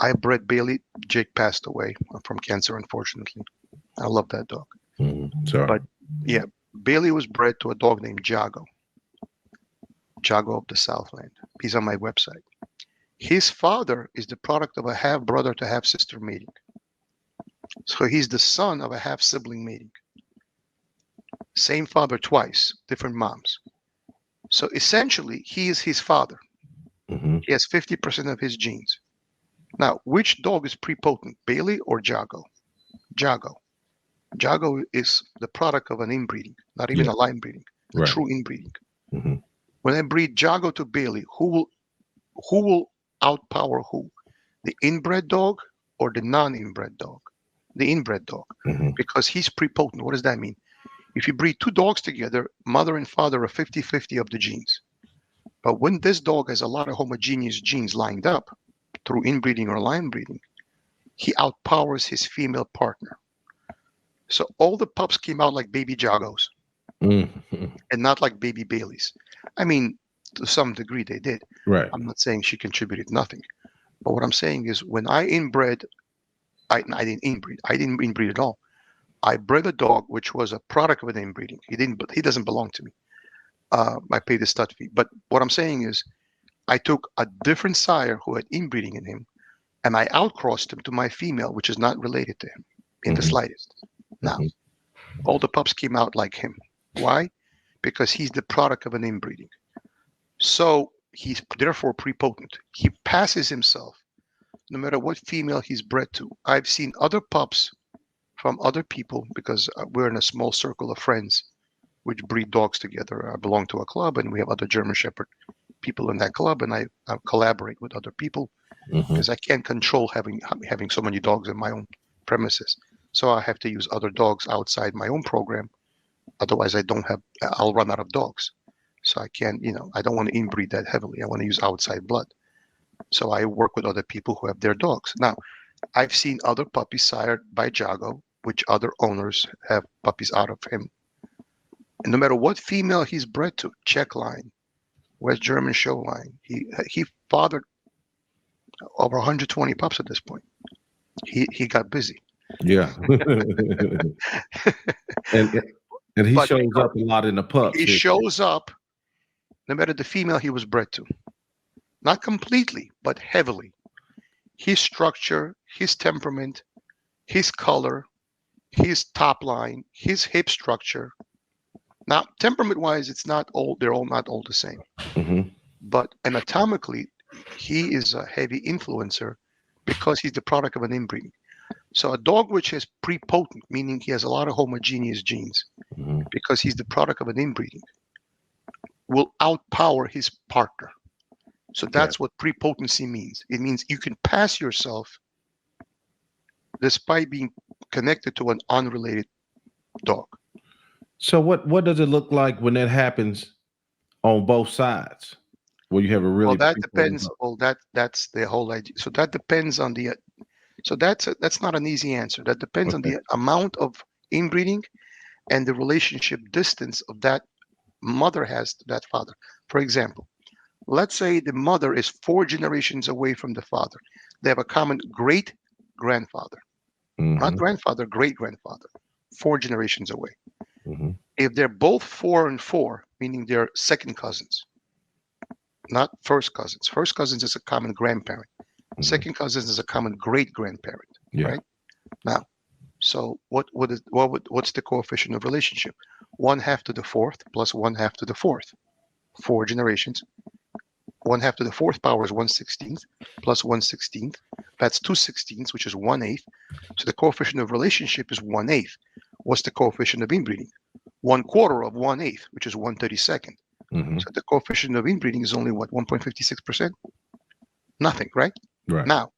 I bred Bailey. Jake passed away from cancer, unfortunately. I love that dog. Sorry. But yeah, Bailey was bred to a dog named Jago. Jago of the Southland. He's on my website. His father is the product of a half-brother to half-sister mating. So he's the son of a half-sibling mating. Same father twice, different moms. So essentially, he is his father. He has 50% of his genes. Now, which dog is prepotent, Bailey or Jago? Jago. Jago is the product of an inbreeding, not even a line breeding, a true inbreeding. When I breed Jago to Bailey, who will outpower who? The inbred dog or the non-inbred dog? The inbred dog, because he's prepotent. What does that mean? If you breed two dogs together, mother and father are 50-50 of the genes. But when this dog has a lot of homogeneous genes lined up through inbreeding or line breeding, he outpowers his female partner. So all the pups came out like baby Jagos Mm-hmm. and not like baby Baileys. I mean, to some degree they did. Right. I'm not saying she contributed nothing. But what I'm saying is when I inbred, I didn't inbreed. I didn't inbreed at all. I bred a dog which was a product of an inbreeding. He doesn't belong to me. I paid the stud fee. But what I'm saying is I took a different sire who had inbreeding in him and I outcrossed him to my female, which is not related to him in the Mm-hmm. slightest. Now, Mm-hmm. all the pups came out like him. Why? Because he's the product of an inbreeding. So he's therefore prepotent. He passes himself no matter what female he's bred to. I've seen other pups from other people because we're in a small circle of friends which breed dogs together. I belong to a club and we have other German Shepherd people in that club, and I collaborate with other people Mm-hmm. because I can't control having so many dogs in my own premises. So I have to use other dogs outside my own program. Otherwise, I'll run out of dogs. So I can't, I don't want to inbreed that heavily. I want to use outside blood. So I work with other people who have their dogs. Now, I've seen other puppies sired by Jago, which other owners have puppies out of him. And no matter what female he's bred to, Czech line, West German show line, he fathered over 120 pups at this point. He got busy. Yeah. and and he But shows because up a lot in the pups he here. shows up, no matter the female he was bred to, not completely, but heavily. His structure, his temperament, his color, his top line, his hip structure. Now, temperament wise, it's not all, they're all not all the same. Mm-hmm. But anatomically, he is a heavy influencer because he's the product of an inbreeding. So a dog which is prepotent, meaning he has a lot of homogeneous genes, Mm-hmm. because he's the product of an inbreeding, will outpower his partner. So Okay. that's what prepotency means. It means you can pass yourself despite being connected to an unrelated dog. So what does it look like when that happens on both sides? Where you have a Well, really that prepotent depends. dog? Well, that's the whole idea. So that depends on the. So that's not an easy answer. That depends on Okay. the amount of inbreeding and the relationship distance of that mother has to that father. For example, let's say the mother is 4 generations away from the father. They have a common great grandfather, not Mm-hmm. grandfather, great grandfather, 4 generations away. Mm-hmm. If they're both 4 and 4, meaning they're second cousins, not first cousins. First cousins is a common grandparent. Mm-hmm. Second cousins is a common great grandparent, Yeah. right? Now, so what's the coefficient of relationship? 1/2 to the fourth plus 1/2 to the fourth. 4 generations. 1/2 to the fourth power is 1/16 plus 1/16. That's 2/16, which is 1/8. So the coefficient of relationship is 1/8. What's the coefficient of inbreeding? 1/4 of 1/8, which is 1/32. Mm-hmm. So the coefficient of inbreeding is only what, 1.56%? Nothing, right? Right. Now,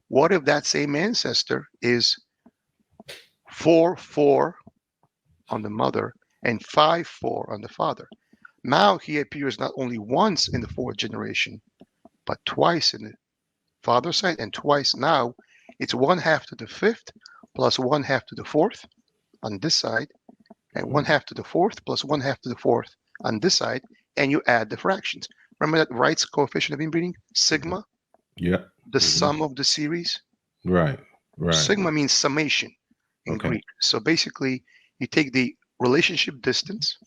what if that same ancestor is 4/4 on the mother and 5/4 on the father? Now he appears not only once in the fourth generation, but twice in the father's side and twice. Now it's 1/2 to the fifth plus 1/2 to the fourth on this side, and 1/2 to the fourth plus 1/2 to the fourth on this side, and you add the fractions. Remember that Wright's coefficient of inbreeding? Sigma, Yeah. the Mm-hmm. sum of the series. Right. Right. Sigma means summation in Okay. Greek. So basically, you take the relationship distance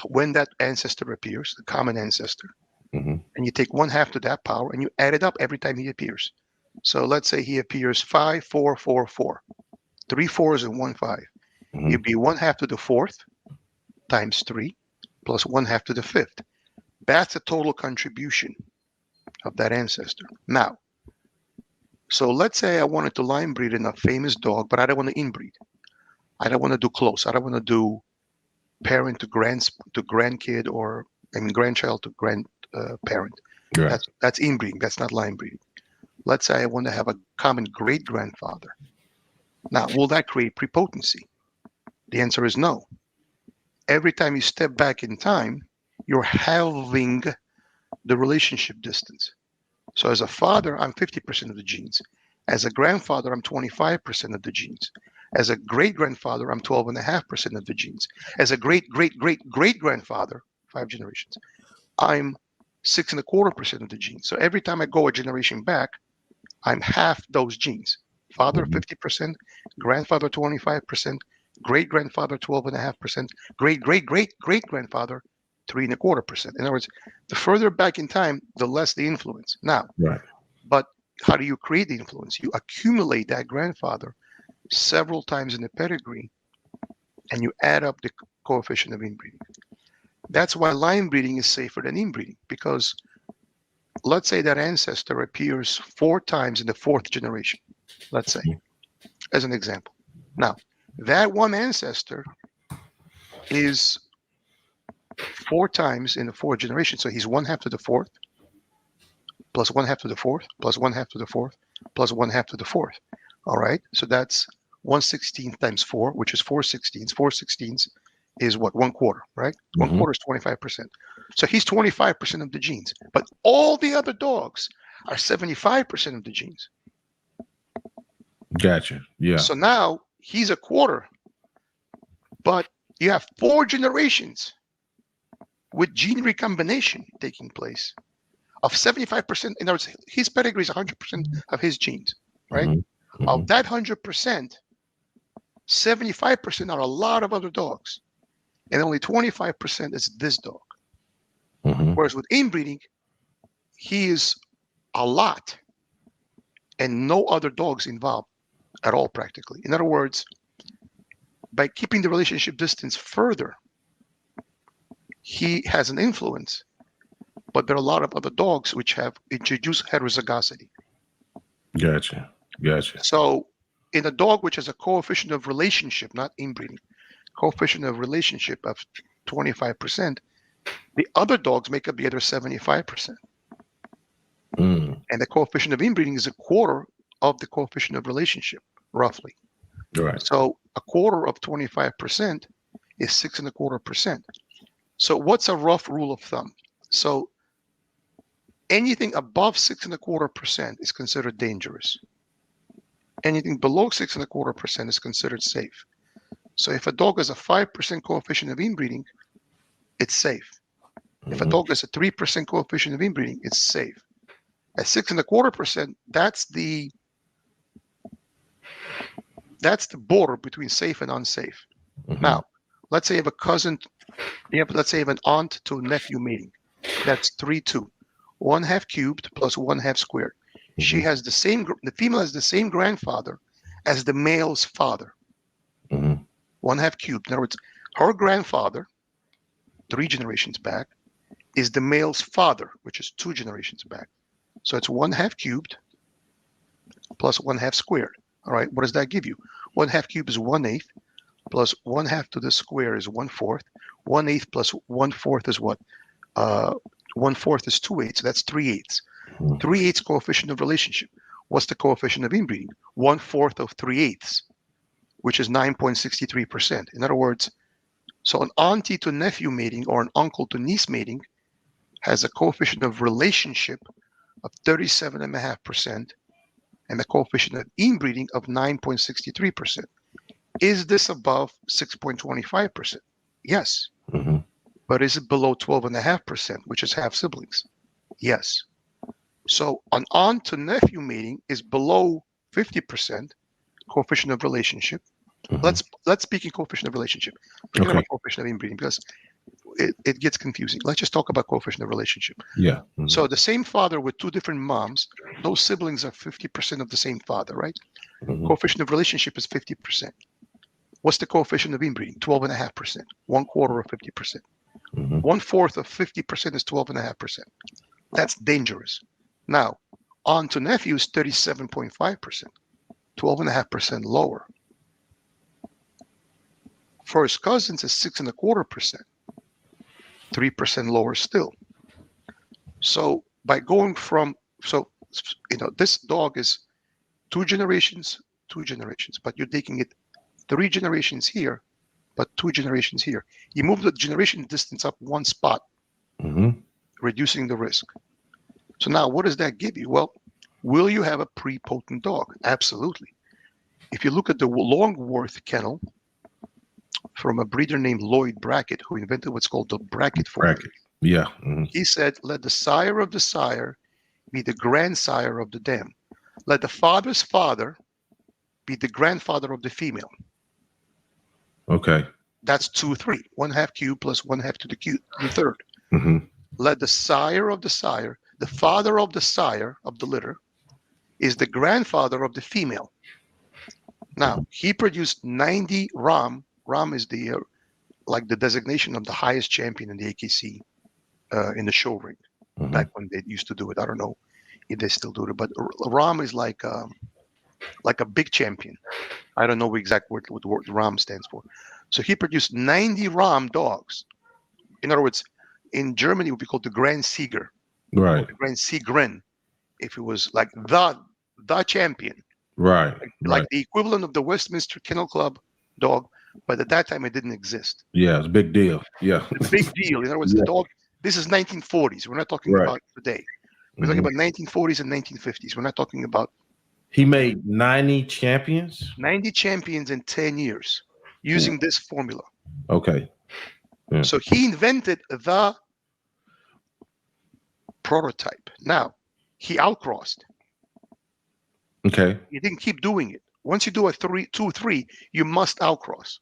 when that ancestor appears, the common ancestor, Mm-hmm. and you take 1/2 to that power and you add it up every time he appears. So let's say he appears 5, 4, 4, 4, 3 fours and 1 5. Mm-hmm. It'd be 1/2 to the fourth times 3 plus 1/2 to the fifth. That's the total contribution of that ancestor. Now, so let's say I wanted to line breed in a famous dog, but I don't want to inbreed. I don't want to do close. I don't want to do parent to grandkid, or I mean grandchild to grandparent. Right. That's inbreeding. That's not line breeding. Let's say I want to have a common great grandfather. Now, will that create prepotency? The answer is no. Every time you step back in time, you're halving the relationship distance. So as a father, I'm 50% of the genes. As a grandfather, I'm 25% of the genes. As a great-grandfather, I'm 12.5% of the genes. As a great-great-great-great-grandfather, 5 generations, I'm 6.25% of the genes. So every time I go a generation back, I'm half those genes. Father, 50%, grandfather, 25%, great-grandfather, 12.5%, great-great-great-great-grandfather, 3.25%. In other words, the further back in time, the less the influence. Now, Right. but how do you create the influence? You accumulate that grandfather several times in the pedigree, and you add up the coefficient of inbreeding. That's why line breeding is safer than inbreeding, because let's say that ancestor appears 4 times in the 4th generation, let's say, as an example. Now, that one ancestor is 4 times in the 4th generation, so he's 1/2 to the 4th, plus 1/2 to the 4th, plus 1/2 to the 4th, plus 1/2 to the 4th. All right, so that's 1/16 times 4, which is 4/16. 4/16 is what? 1/4, right? 1/4 is 25%. So he's 25% of the genes, but all the other dogs are 75% of the genes. Gotcha. Yeah. So now he's 1/4, but you have 4 generations with gene recombination taking place of 75%. In other words, his pedigree is 100% of his genes, right? Of that 100%, 75% are a lot of other dogs, and only 25% is this dog. Whereas with inbreeding, he is a lot and no other dogs involved at all, practically. In other words, by keeping the relationship distance further, he has an influence, but there are a lot of other dogs which have introduced heterozygosity. Gotcha. Gotcha. So in a dog which has a coefficient of relationship, not inbreeding, coefficient of relationship of 25%, the other dogs make up the other 75%. And the coefficient of inbreeding is 1/4 of the coefficient of relationship, roughly. Right. So 1/4 of 25% is 6.25%. So what's a rough rule of thumb? So anything above 6.25% is considered dangerous. Anything below 6.25% is considered safe. So if a dog has a 5% coefficient of inbreeding, it's safe. If a dog has a 3% coefficient of inbreeding, it's safe. At 6.25%, that's the border between safe and unsafe. Now, let's say you have a cousin, let's say you have an aunt to nephew mating. That's 3-2. 1/2 cubed plus 1/2 squared. She has the female has the same grandfather as the male's father. 1/2 cubed. In other words, her grandfather, 3 generations back, is the male's father, which is 2 generations back. So it's 1/2 cubed plus 1/2 squared. All right, what does that give you? 1/2 cubed is 1/8, plus 1/2 to the square is 1/4. 1/8 plus 1/4 is what? 1/4 is 2/8, so that's 3/8. 3/8 coefficient of relationship. What's the coefficient of inbreeding? 1/4 of 3/8, which is 9.63%. In other words, so an auntie to nephew mating or an uncle to niece mating has a coefficient of relationship of 37.5% and the coefficient of inbreeding of 9.63%. Is this above 6.25%? Yes. But is it below 12.5%, which is half siblings? Yes. So an aunt to nephew mating is below 50% coefficient of relationship. Let's speak in coefficient of relationship. Forget about coefficient of inbreeding because it gets confusing. Let's just talk about coefficient of relationship. Yeah. So the same father with 2 different moms, those siblings are 50% of the same father, right? Coefficient of relationship is 50%. What's the coefficient of inbreeding? 12.5%. 1/4 of 50%. 1/4 of 50% is 12.5%. That's dangerous. Now, aunt to nephew is 37.5%, 12.5% lower. First cousins is 6.25%, 3% lower still. So by going from, this dog is 2 generations, but you're taking it 3 generations here, but 2 generations here. You move the generation distance up 1 spot, reducing the risk. So now what does that give you? Well, will you have a prepotent dog? Absolutely. If you look at the Longworth kennel from a breeder named Lloyd Brackett, who invented what's called the bracket formula, Bracket. Yeah. Mm-hmm. he said, let the sire of the sire be the grandsire of the dam. Let the father's father be the grandfather of the female. Okay. That's 2, 3. 1/2 cube plus 1/2 to the third. Mm-hmm. Let the sire of the sire, the father of the sire of the litter, is the grandfather of the female. Now, he produced 90 Ram. Ram is the like the designation of the highest champion in the AKC in the show ring. Mm-hmm. Back when they used to do it. I don't know if they still do it, but Ram is like a big champion. I don't know exactly what the word Ram stands for. So he produced 90 Ram dogs. In other words, in Germany, it would be called the Grand Sieger, Right. or the Grand Siegren, if it was like the champion, Right. like Right. the equivalent of the Westminster Kennel Club dog, but at that time it didn't exist. Yeah, it's a big deal. Yeah. The big deal. In other words, the Yeah. dog. This is 1940s. We're not talking Right. about today. We're talking about 1940s and 1950s. We're not talking about He made 90 champions. 90 champions in 10 years using this formula. Okay. Yeah. So he invented the prototype. Now, he outcrossed. Okay. He didn't keep doing it. Once you do a 3, 2, 3, you must outcross.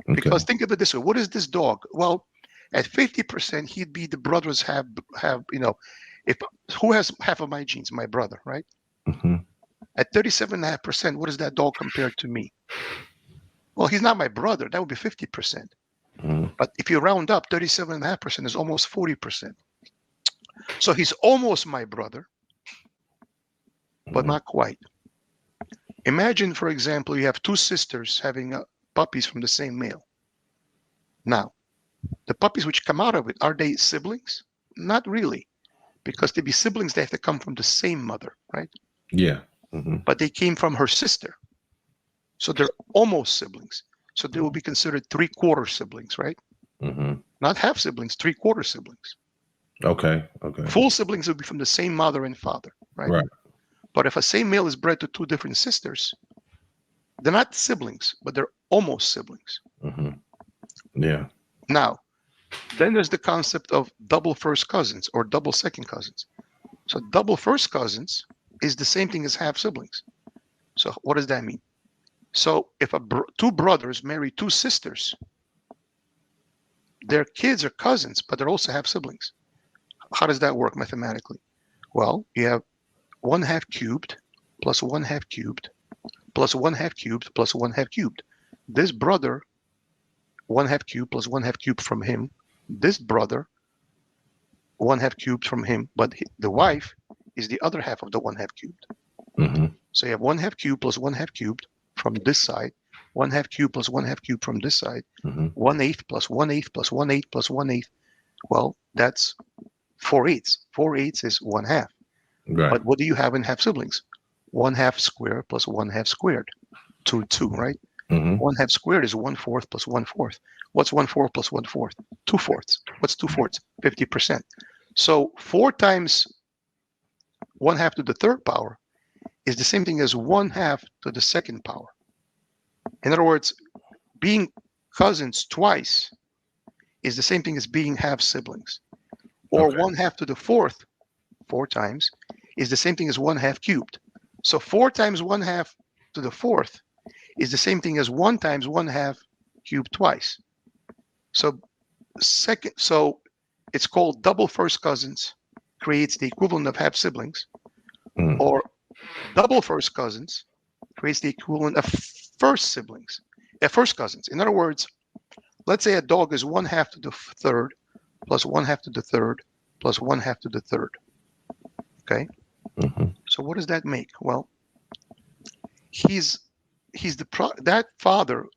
Okay. Because think of it this way: what is this dog? Well, at 50%, he'd be the brothers have if who has half of my genes? My brother, right? Mm-hmm. At 37.5%, what is that dog compared to me? Well, he's not my brother. That would be 50%. Mm-hmm. But if you round up, 37.5% is almost 40%. So he's almost my brother, but not quite. Imagine, for example, you have two sisters having puppies from the same male. Now, the puppies which come out of it, are they siblings? Not really, because to be siblings, they have to come from the same mother, right? Yeah. Mm-hmm. But they came from her sister. So they're almost siblings. So they will be considered 3/4 siblings, right? Mm-hmm. Not half siblings, 3/4 siblings. Okay. Okay. Full siblings will be from the same mother and father, right? Right. But if a same male is bred to two different sisters, they're not siblings, but they're almost siblings. Mm-hmm. Yeah. Now, then there's the concept of double first cousins or double second cousins. So double first cousins is the same thing as half siblings. So what does that mean? So if two brothers marry two sisters, their kids are cousins, but they're also half siblings. How does that work mathematically? Well, you have 1/2 cubed plus 1/2 cubed plus 1/2 cubed plus 1/2 cubed. This brother, 1/2 cubed plus 1/2 cubed from him. This brother, 1/2 cubed from him, but the wife is the other half of the 1/2 cubed. Mm-hmm. So you have 1/2 cubed plus 1/2 cubed from this side, 1/2 cubed plus 1/2 cubed from this side, Mm-hmm. 1/8 plus 1/8 plus 1/8 plus 1/8. Well, that's 4/8. 4/8 is 1/2. Right. But what do you have in half siblings? 1/2 squared plus 1/2 squared. 2 right? Mm-hmm. 1/2 squared is 1/4 plus 1/4. What's 1/4 plus 1/4? 2/4. What's 2/4? 50%. So 4 times 1/2 to the third power is the same thing as 1/2 to the second power. In other words, being cousins twice is the same thing as being half siblings. Or Okay. 1/2 to the fourth, 4 times, is the same thing as 1/2 cubed. So 4 times 1/2 to the fourth is the same thing as 1 times 1/2 cubed twice. So it's called double first cousins, creates the equivalent of half siblings, Mm. or double first cousins creates the equivalent of first siblings, first cousins. In other words, let's say a dog is 1/2 to the third plus 1/2 to the third plus 1/2 to the third. Okay. Mm-hmm. So what does that make? Well, that father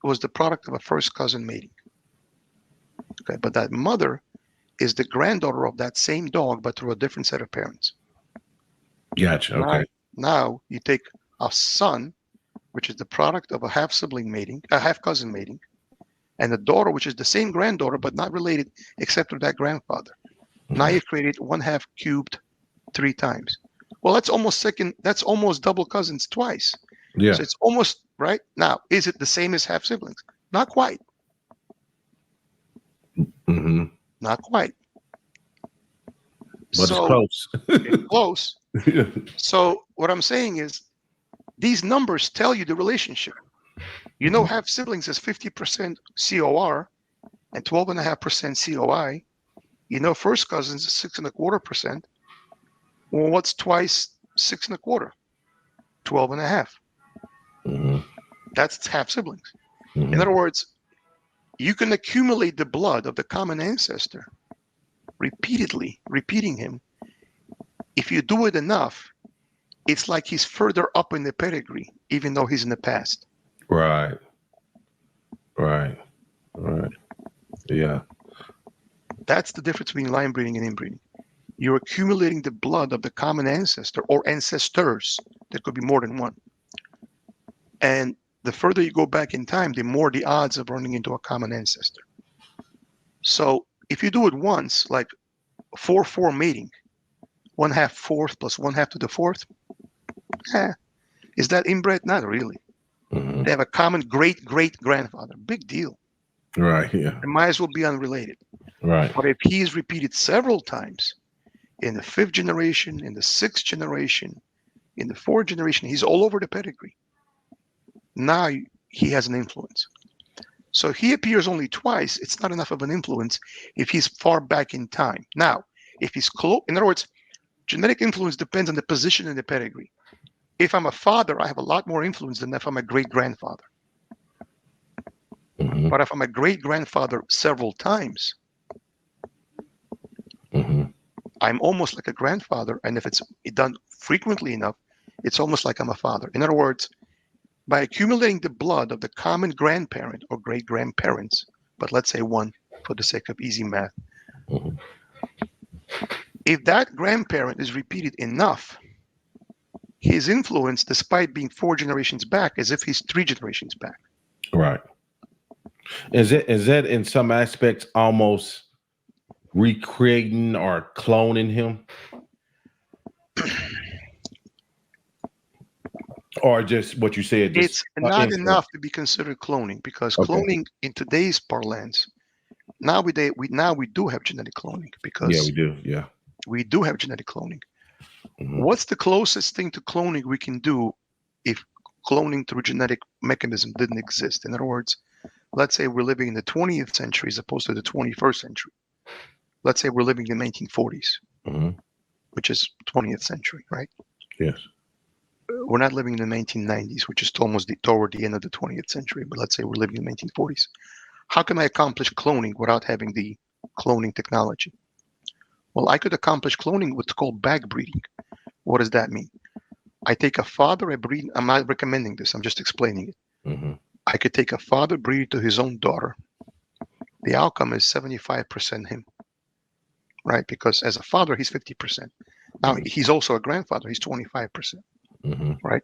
was the product of a first cousin mating. Okay, but that mother is the granddaughter of that same dog, but through a different set of parents. Gotcha. Okay. Now you take a son, which is the product of a half sibling mating, a half cousin mating, and a daughter, which is the same granddaughter but not related except through that grandfather. Mm-hmm. Now you've created 1/2 cubed 3 times. Well, that's almost double cousins twice. Yeah. So it's almost right. Now, is it the same as half siblings? Not quite. Mm-hmm. Not quite. But it's So close. it's close. So what I'm saying is these numbers tell you the relationship. You know, half siblings is 50% COR and 12.5% COI. You know, first cousins is 6.25%. Well, what's twice 6.25? 12.5. Mm-hmm. That's half siblings. In Mm-hmm. other words, you can accumulate the blood of the common ancestor repeatedly, repeating him. If you do it enough, it's like he's further up in the pedigree, even though he's in the past. Right. Right. Right. Yeah. That's the difference between line breeding and inbreeding. You're accumulating the blood of the common ancestor or ancestors. There could be more than one. And the further you go back in time, the more the odds of running into a common ancestor. So if you do it once, like 4-4 mating, 1/2 fourth plus 1/2 to the fourth, is that inbred? Not really. Mm-hmm. They have a common great great grandfather. Big deal. Right. Yeah. It might as well be unrelated. Right. But if he is repeated several times in the 5th generation, in the 6th generation, in the 4th generation, he's all over the pedigree. Now he has an influence. So if he appears only twice, it's not enough of an influence if he's far back in time. Now, if he's close, in other words, genetic influence depends on the position in the pedigree. If I'm a father, I have a lot more influence than if I'm a great grandfather. Mm-hmm. But if I'm a great grandfather several times, Mm-hmm. I'm almost like a grandfather. And if it's done frequently enough, it's almost like I'm a father. In other words, by accumulating the blood of the common grandparent or great grandparents, but let's say one for the sake of easy math, Mm-hmm. if that grandparent is repeated enough, his influence, despite being 4 generations back, as if he's 3 generations back. Right. Is that in some aspects almost recreating or cloning him? Or just what you said, just It's not influence? enough to be considered cloning because Okay. cloning in today's parlance, nowadays we do have genetic cloning Yeah, we because do. Yeah. we do have genetic cloning. Mm-hmm. What's the closest thing to cloning we can do if cloning through genetic mechanism didn't exist? In other words, let's say we're living in the 20th century as opposed to the 21st century. Let's say we're living in the 1940s, Mm-hmm. which is 20th century, right? Yes. We're not living in the 1990s, which is almost toward the end of the 20th century, but let's say we're living in the 1940s. How can I accomplish cloning without having the cloning technology? Well, I could accomplish cloning what's called back breeding. What does that mean? I take a father, I breed, I'm not recommending this, I'm just explaining it. Mm-hmm. I could take a father, breed to his own daughter. The outcome is 75% him, right? Because as a father, he's 50%. Now, he's also a grandfather, he's 25%, Mm-hmm. right?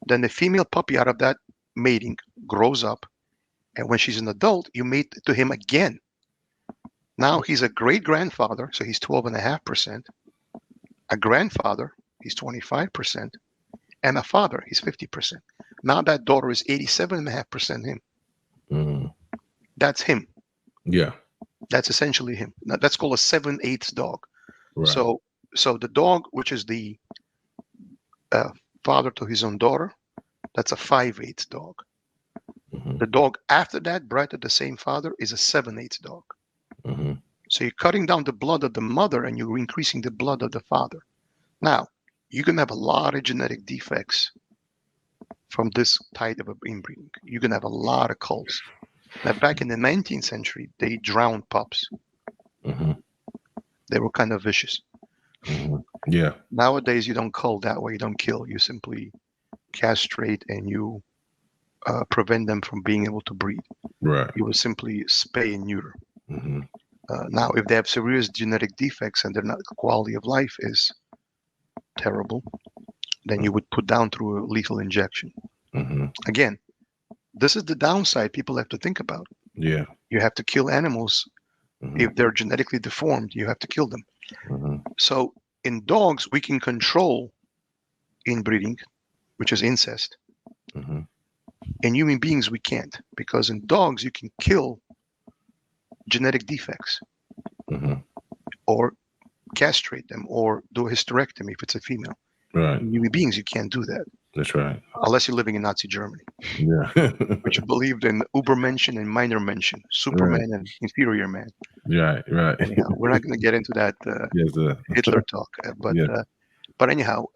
Then the female puppy out of that mating grows up, and when she's an adult, you mate to him again. Now he's a great grandfather, so he's 12.5%. A grandfather, he's 25%. And a father, he's 50%. Now that daughter is 87.5% him. Mm-hmm. That's him. Yeah. That's essentially him. Now, that's called a 7/8 dog. Right. So the dog, which is the uh, father to his own daughter, that's a 5/8 dog. Mm-hmm. The dog after that, bred to the same father, is a 7/8 dog. Mm-hmm. So you're cutting down the blood of the mother and you're increasing the blood of the father. Now, you can have a lot of genetic defects from this type of inbreeding. You can have a lot of culls. Now, back in the 19th century, they drowned pups. Mm-hmm. They were kind of vicious. Mm-hmm. Yeah. Nowadays, you don't cull that way. You don't kill. You simply castrate and you prevent them from being able to breed. Right. You will simply spay and neuter. Mm-hmm. Now, if they have serious genetic defects and their quality of life is terrible, then you would put down through a lethal injection. Mm-hmm. Again, this is the downside people have to think about. Yeah. You have to kill animals. Mm-hmm. If they're genetically deformed, you have to kill them. Mm-hmm. So in dogs, we can control inbreeding, which is incest. Mm-hmm. In human beings, we can't, because in dogs, you can kill genetic defects Mm-hmm. or castrate them or do a hysterectomy if it's a female. Right. In human beings, you can't do that That's right. unless you're living in Nazi Germany, Yeah. which believed in Übermenschen and Mindermenschen, Right. Superman and inferior man. Right. Right. Anyhow, we're not going to get into that Yes. Hitler talk, Yeah. but anyhow,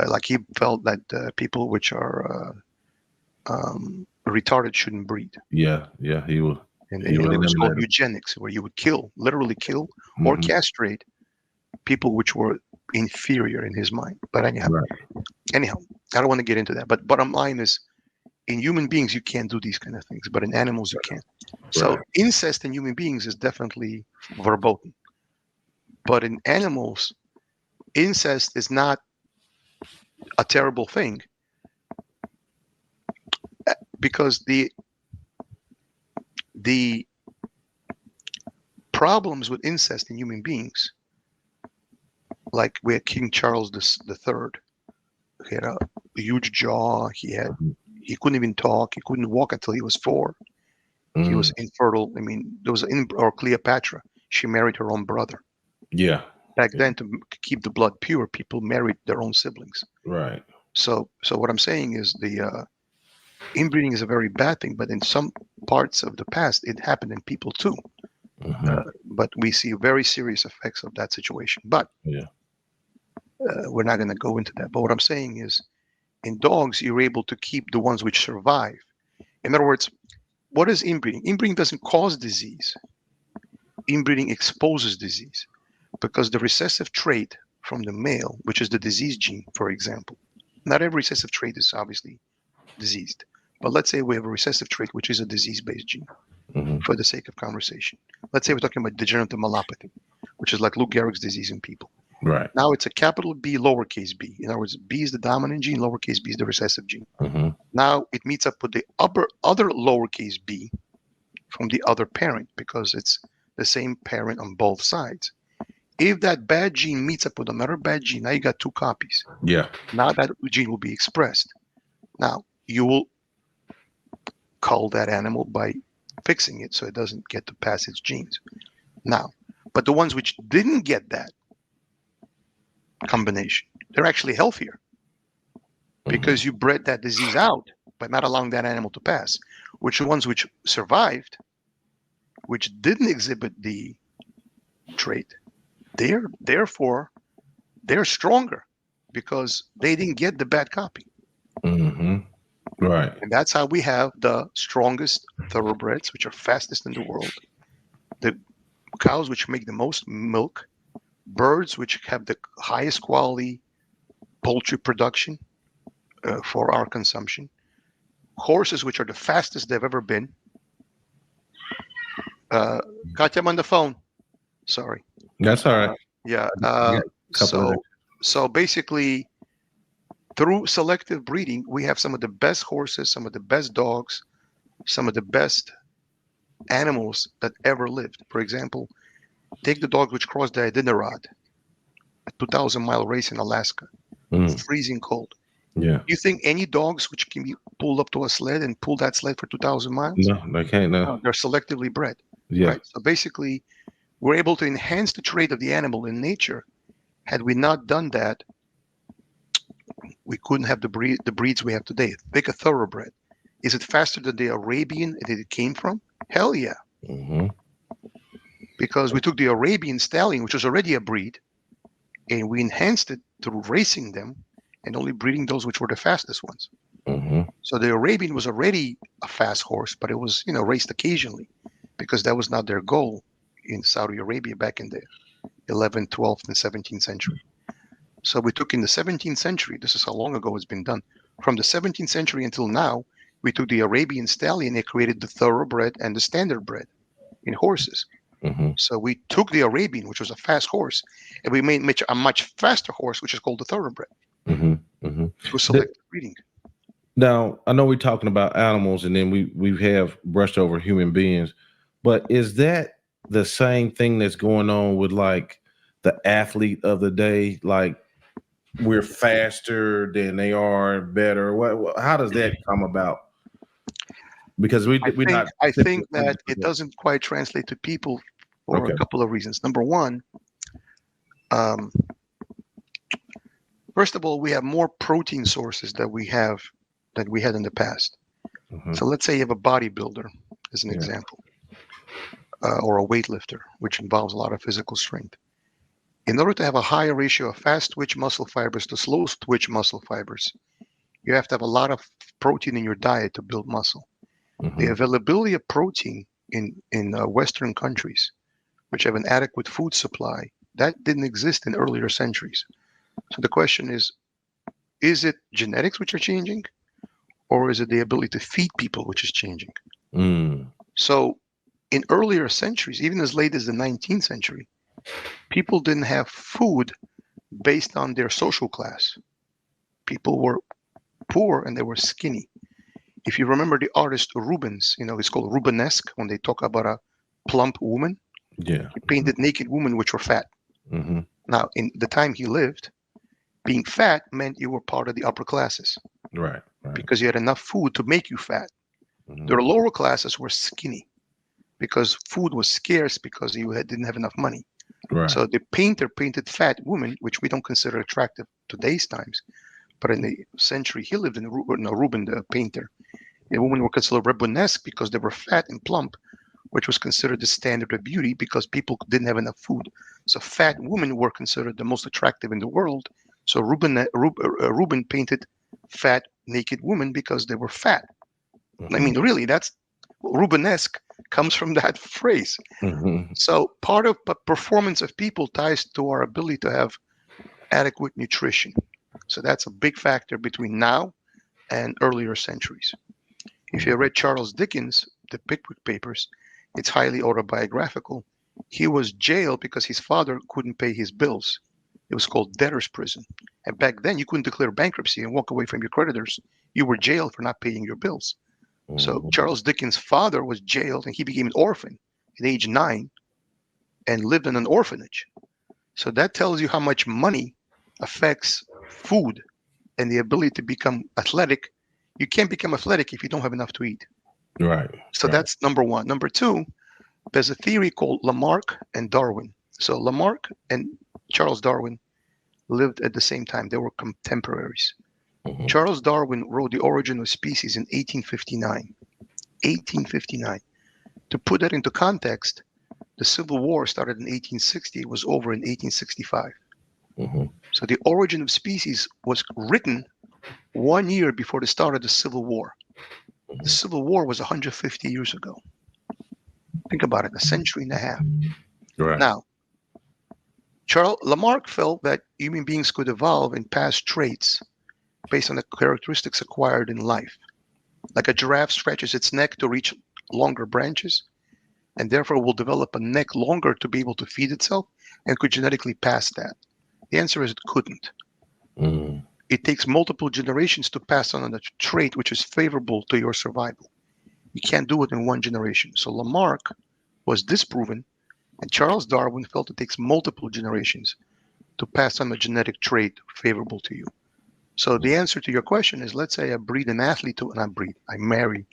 like he felt that people which are retarded shouldn't breed. Yeah. Yeah. He will. And, He will and it was called eliminate eugenics, where you would kill, literally kill, or them. castrate people which were inferior in his mind. But Right. anyhow, I don't want to get into that. But bottom line is, in human beings, you can't do these kind of things, but in animals, you can. So Right. incest in human beings is definitely verboten. But in animals, incest is not a terrible thing because the problems with incest in human beings, like we had King Charles the Third, he had a huge jaw. He couldn't even talk. He couldn't walk until he was 4. He was Mm. infertile. I mean, there was or Cleopatra. She married her own brother. Yeah. Back Yeah. then, to keep the blood pure, people married their own siblings. Right. So what I'm saying is the inbreeding is a very bad thing, but in some parts of the past, it happened in people too. Mm-hmm. But we see very serious effects of that situation. But Yeah. we're not going to go into that. But what I'm saying is, in dogs, you're able to keep the ones which survive. In other words, what is inbreeding? Inbreeding doesn't cause disease. Inbreeding exposes disease because the recessive trait from the male, which is the disease gene, for example, not every recessive trait is obviously diseased. But let's say we have a recessive trait which is a disease-based gene, Mm-hmm. for the sake of conversation. Let's say we're talking about degenerative myelopathy, which is like Lou Gehrig's disease in people. Right. Now it's a capital B, lowercase b. In other words, B is the dominant gene, lowercase b is the recessive gene. Mm-hmm. Now it meets up with the other lowercase b from the other parent because it's the same parent on both sides. If that bad gene meets up with another bad gene, now you got 2 copies. Yeah. Now that gene will be expressed. Now you will cull that animal by fixing it so it doesn't get to pass its genes. Now, but the ones which didn't get that combination, they're actually healthier because you bred that disease out by not allowing that animal to pass. Which the ones which survived, which didn't exhibit the trait, therefore they're stronger because they didn't get the bad copy. Mm-hmm. Right. And that's how we have the strongest thoroughbreds, which are fastest in the world, the cows which make the most milk, birds which have the highest quality poultry production for our consumption, horses which are the fastest they've ever been. Got them on the phone. Sorry. That's all right. Yeah. Yeah. Couple of So basically, through selective breeding, we have some of the best horses, some of the best dogs, some of the best animals that ever lived. For example, take the dog which crossed the Iditarod, a 2,000-mile race in Alaska, freezing cold. Yeah. You think any dogs which can be pulled up to a sled and pull that sled for 2,000 miles? No, they can't. No. No, they're selectively bred. Yeah. Right. So basically, we're able to enhance the trait of the animal in nature. Had we not done that, we couldn't have the breeds we have today. Take a thoroughbred. Is it faster than the Arabian that it came from? Hell yeah. Mm-hmm. Because we took the Arabian stallion, which was already a breed, and we enhanced it through racing them and only breeding those which were the fastest ones. Mm-hmm. So the Arabian was already a fast horse, but it was, raced occasionally because that was not their goal in Saudi Arabia back in the 11th, 12th, and 17th century. So we took in the 17th century, this is how long ago it's been done. From the 17th century until now, we took the Arabian stallion and created the thoroughbred and the standardbred in horses. Mm-hmm. So we took the Arabian, which was a fast horse, and we made a much faster horse, which is called the thoroughbred, Mm-hmm. Mm-hmm. through selective breeding. Now, I know we're talking about animals, and then we have brushed over human beings, but is that the same thing that's going on with like the athlete of the day? Like we're faster than they are, better? How does that come about? Because we're not I simply think that it doesn't quite translate to people for a okay. couple of reasons. Number one, um, first of all, we have more protein sources that we have than we had in the past. Mhm. So let's say you have a bodybuilder, as an Yeah. example, or a weightlifter, which involves a lot of physical strength. In order to have a higher ratio of fast twitch muscle fibers to slow twitch muscle fibers, you have to have a lot of protein in your diet to build muscle. The Mhm. availability of protein in Western countries, which have an adequate food supply, that didn't exist in earlier centuries. So the question is it genetics which are changing, or is it the ability to feed people which is changing? Mm. So in earlier centuries, even as late as the 19th century, people didn't have food based on their social class. People were poor and they were skinny. If you remember the artist Rubens, it's called Rubenesque when they talk about a plump woman. Yeah. He painted naked women which were fat. Mm-hmm. Now, in the time he lived, being fat meant you were part of the upper classes Right. Right. because you had enough food to make you fat. Mm-hmm. The lower classes were skinny because food was scarce because didn't have enough money. Right. So the painter painted fat women, which we don't consider attractive today's times, but in the century he lived in, Rubens the painter, the women were considered Rubenesque because they were fat and plump, which was considered the standard of beauty because people didn't have enough food. So fat women were considered the most attractive in the world. So Rubens painted fat, naked women because they were fat. I Mm-hmm. mean, really, that's Rubenesque comes from that phrase. Mm-hmm. So part of the performance of people ties to our ability to have adequate nutrition. So that's a big factor between now and earlier centuries. If you read Charles Dickens, the Pickwick Papers, it's highly autobiographical. He was jailed because his father couldn't pay his bills. It was called debtor's prison. And back then, you couldn't declare bankruptcy and walk away from your creditors. You were jailed for not paying your bills. So Mm-hmm. Charles Dickens' father was jailed and he became an orphan at age 9 and lived in an orphanage. So that tells you how much money affects food and the ability to become athletic. You can't become athletic if you don't have enough to eat. Right. So Right. that's number one. Number two, there's a theory called Lamarck and Darwin. So Lamarck and Charles Darwin lived at the same time. They were contemporaries. Mm-hmm. Charles Darwin wrote The Origin of Species in 1859. 1859. To put that into context, the Civil War started in 1860. It was over in 1865. Mm-hmm. So The Origin of Species was written 1 year before the start of the Civil War. The Mm-hmm. Civil War was 150 years ago. Think about it, a century and a half. Right. Now, Charles Lamarck felt that human beings could evolve and pass traits based on the characteristics acquired in life. Like a giraffe stretches its neck to reach longer branches, and therefore will develop a neck longer to be able to feed itself and could genetically pass that. The answer is it couldn't. Mm-hmm. It takes multiple generations to pass on a trait which is favorable to your survival. You can't do it in one generation. So Lamarck was disproven, and Charles Darwin felt it takes multiple generations to pass on a genetic trait favorable to you. So the answer to your question is, let's say I breed an athlete to, not breed, I marry,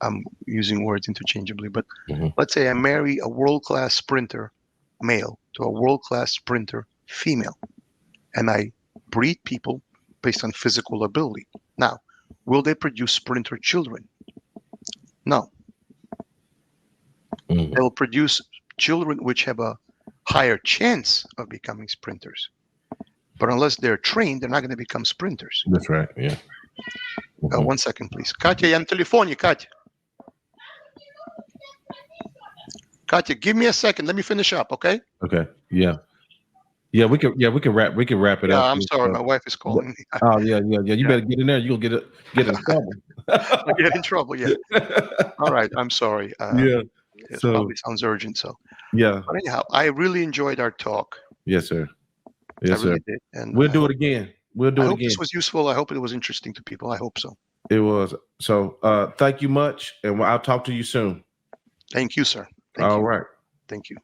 I'm using words interchangeably, but Mm-hmm. let's say I marry a world-class sprinter male to a world-class sprinter female, and I breed people based on physical ability. Now, will they produce sprinter children? No. Mm-hmm. They will produce children which have a higher chance of becoming sprinters. But unless they're trained, they're not going to become sprinters. That's right. Yeah. Mm-hmm. 1 second, please. Katya, я на телефоне, Katya. Katya, give me a second. Let me finish up, okay? Okay. Yeah. Yeah. We can wrap it Yeah, up I'm here. sorry. So, My wife is but- calling me. oh yeah. Yeah. Yeah. You Yeah, better get in there. You'll get in trouble. I get in trouble. Yeah. All right. I'm sorry. Yeah. It So probably sounds urgent. So, yeah. but anyhow, I really enjoyed our talk. Yes, sir. I Yes, sir. really did. And We'll do it again. We'll I do it hope this again. was useful. I hope it was interesting to people. I hope so. It was. So thank you much. And I'll talk to you soon. Thank you, sir. Thank All you. right. Thank you.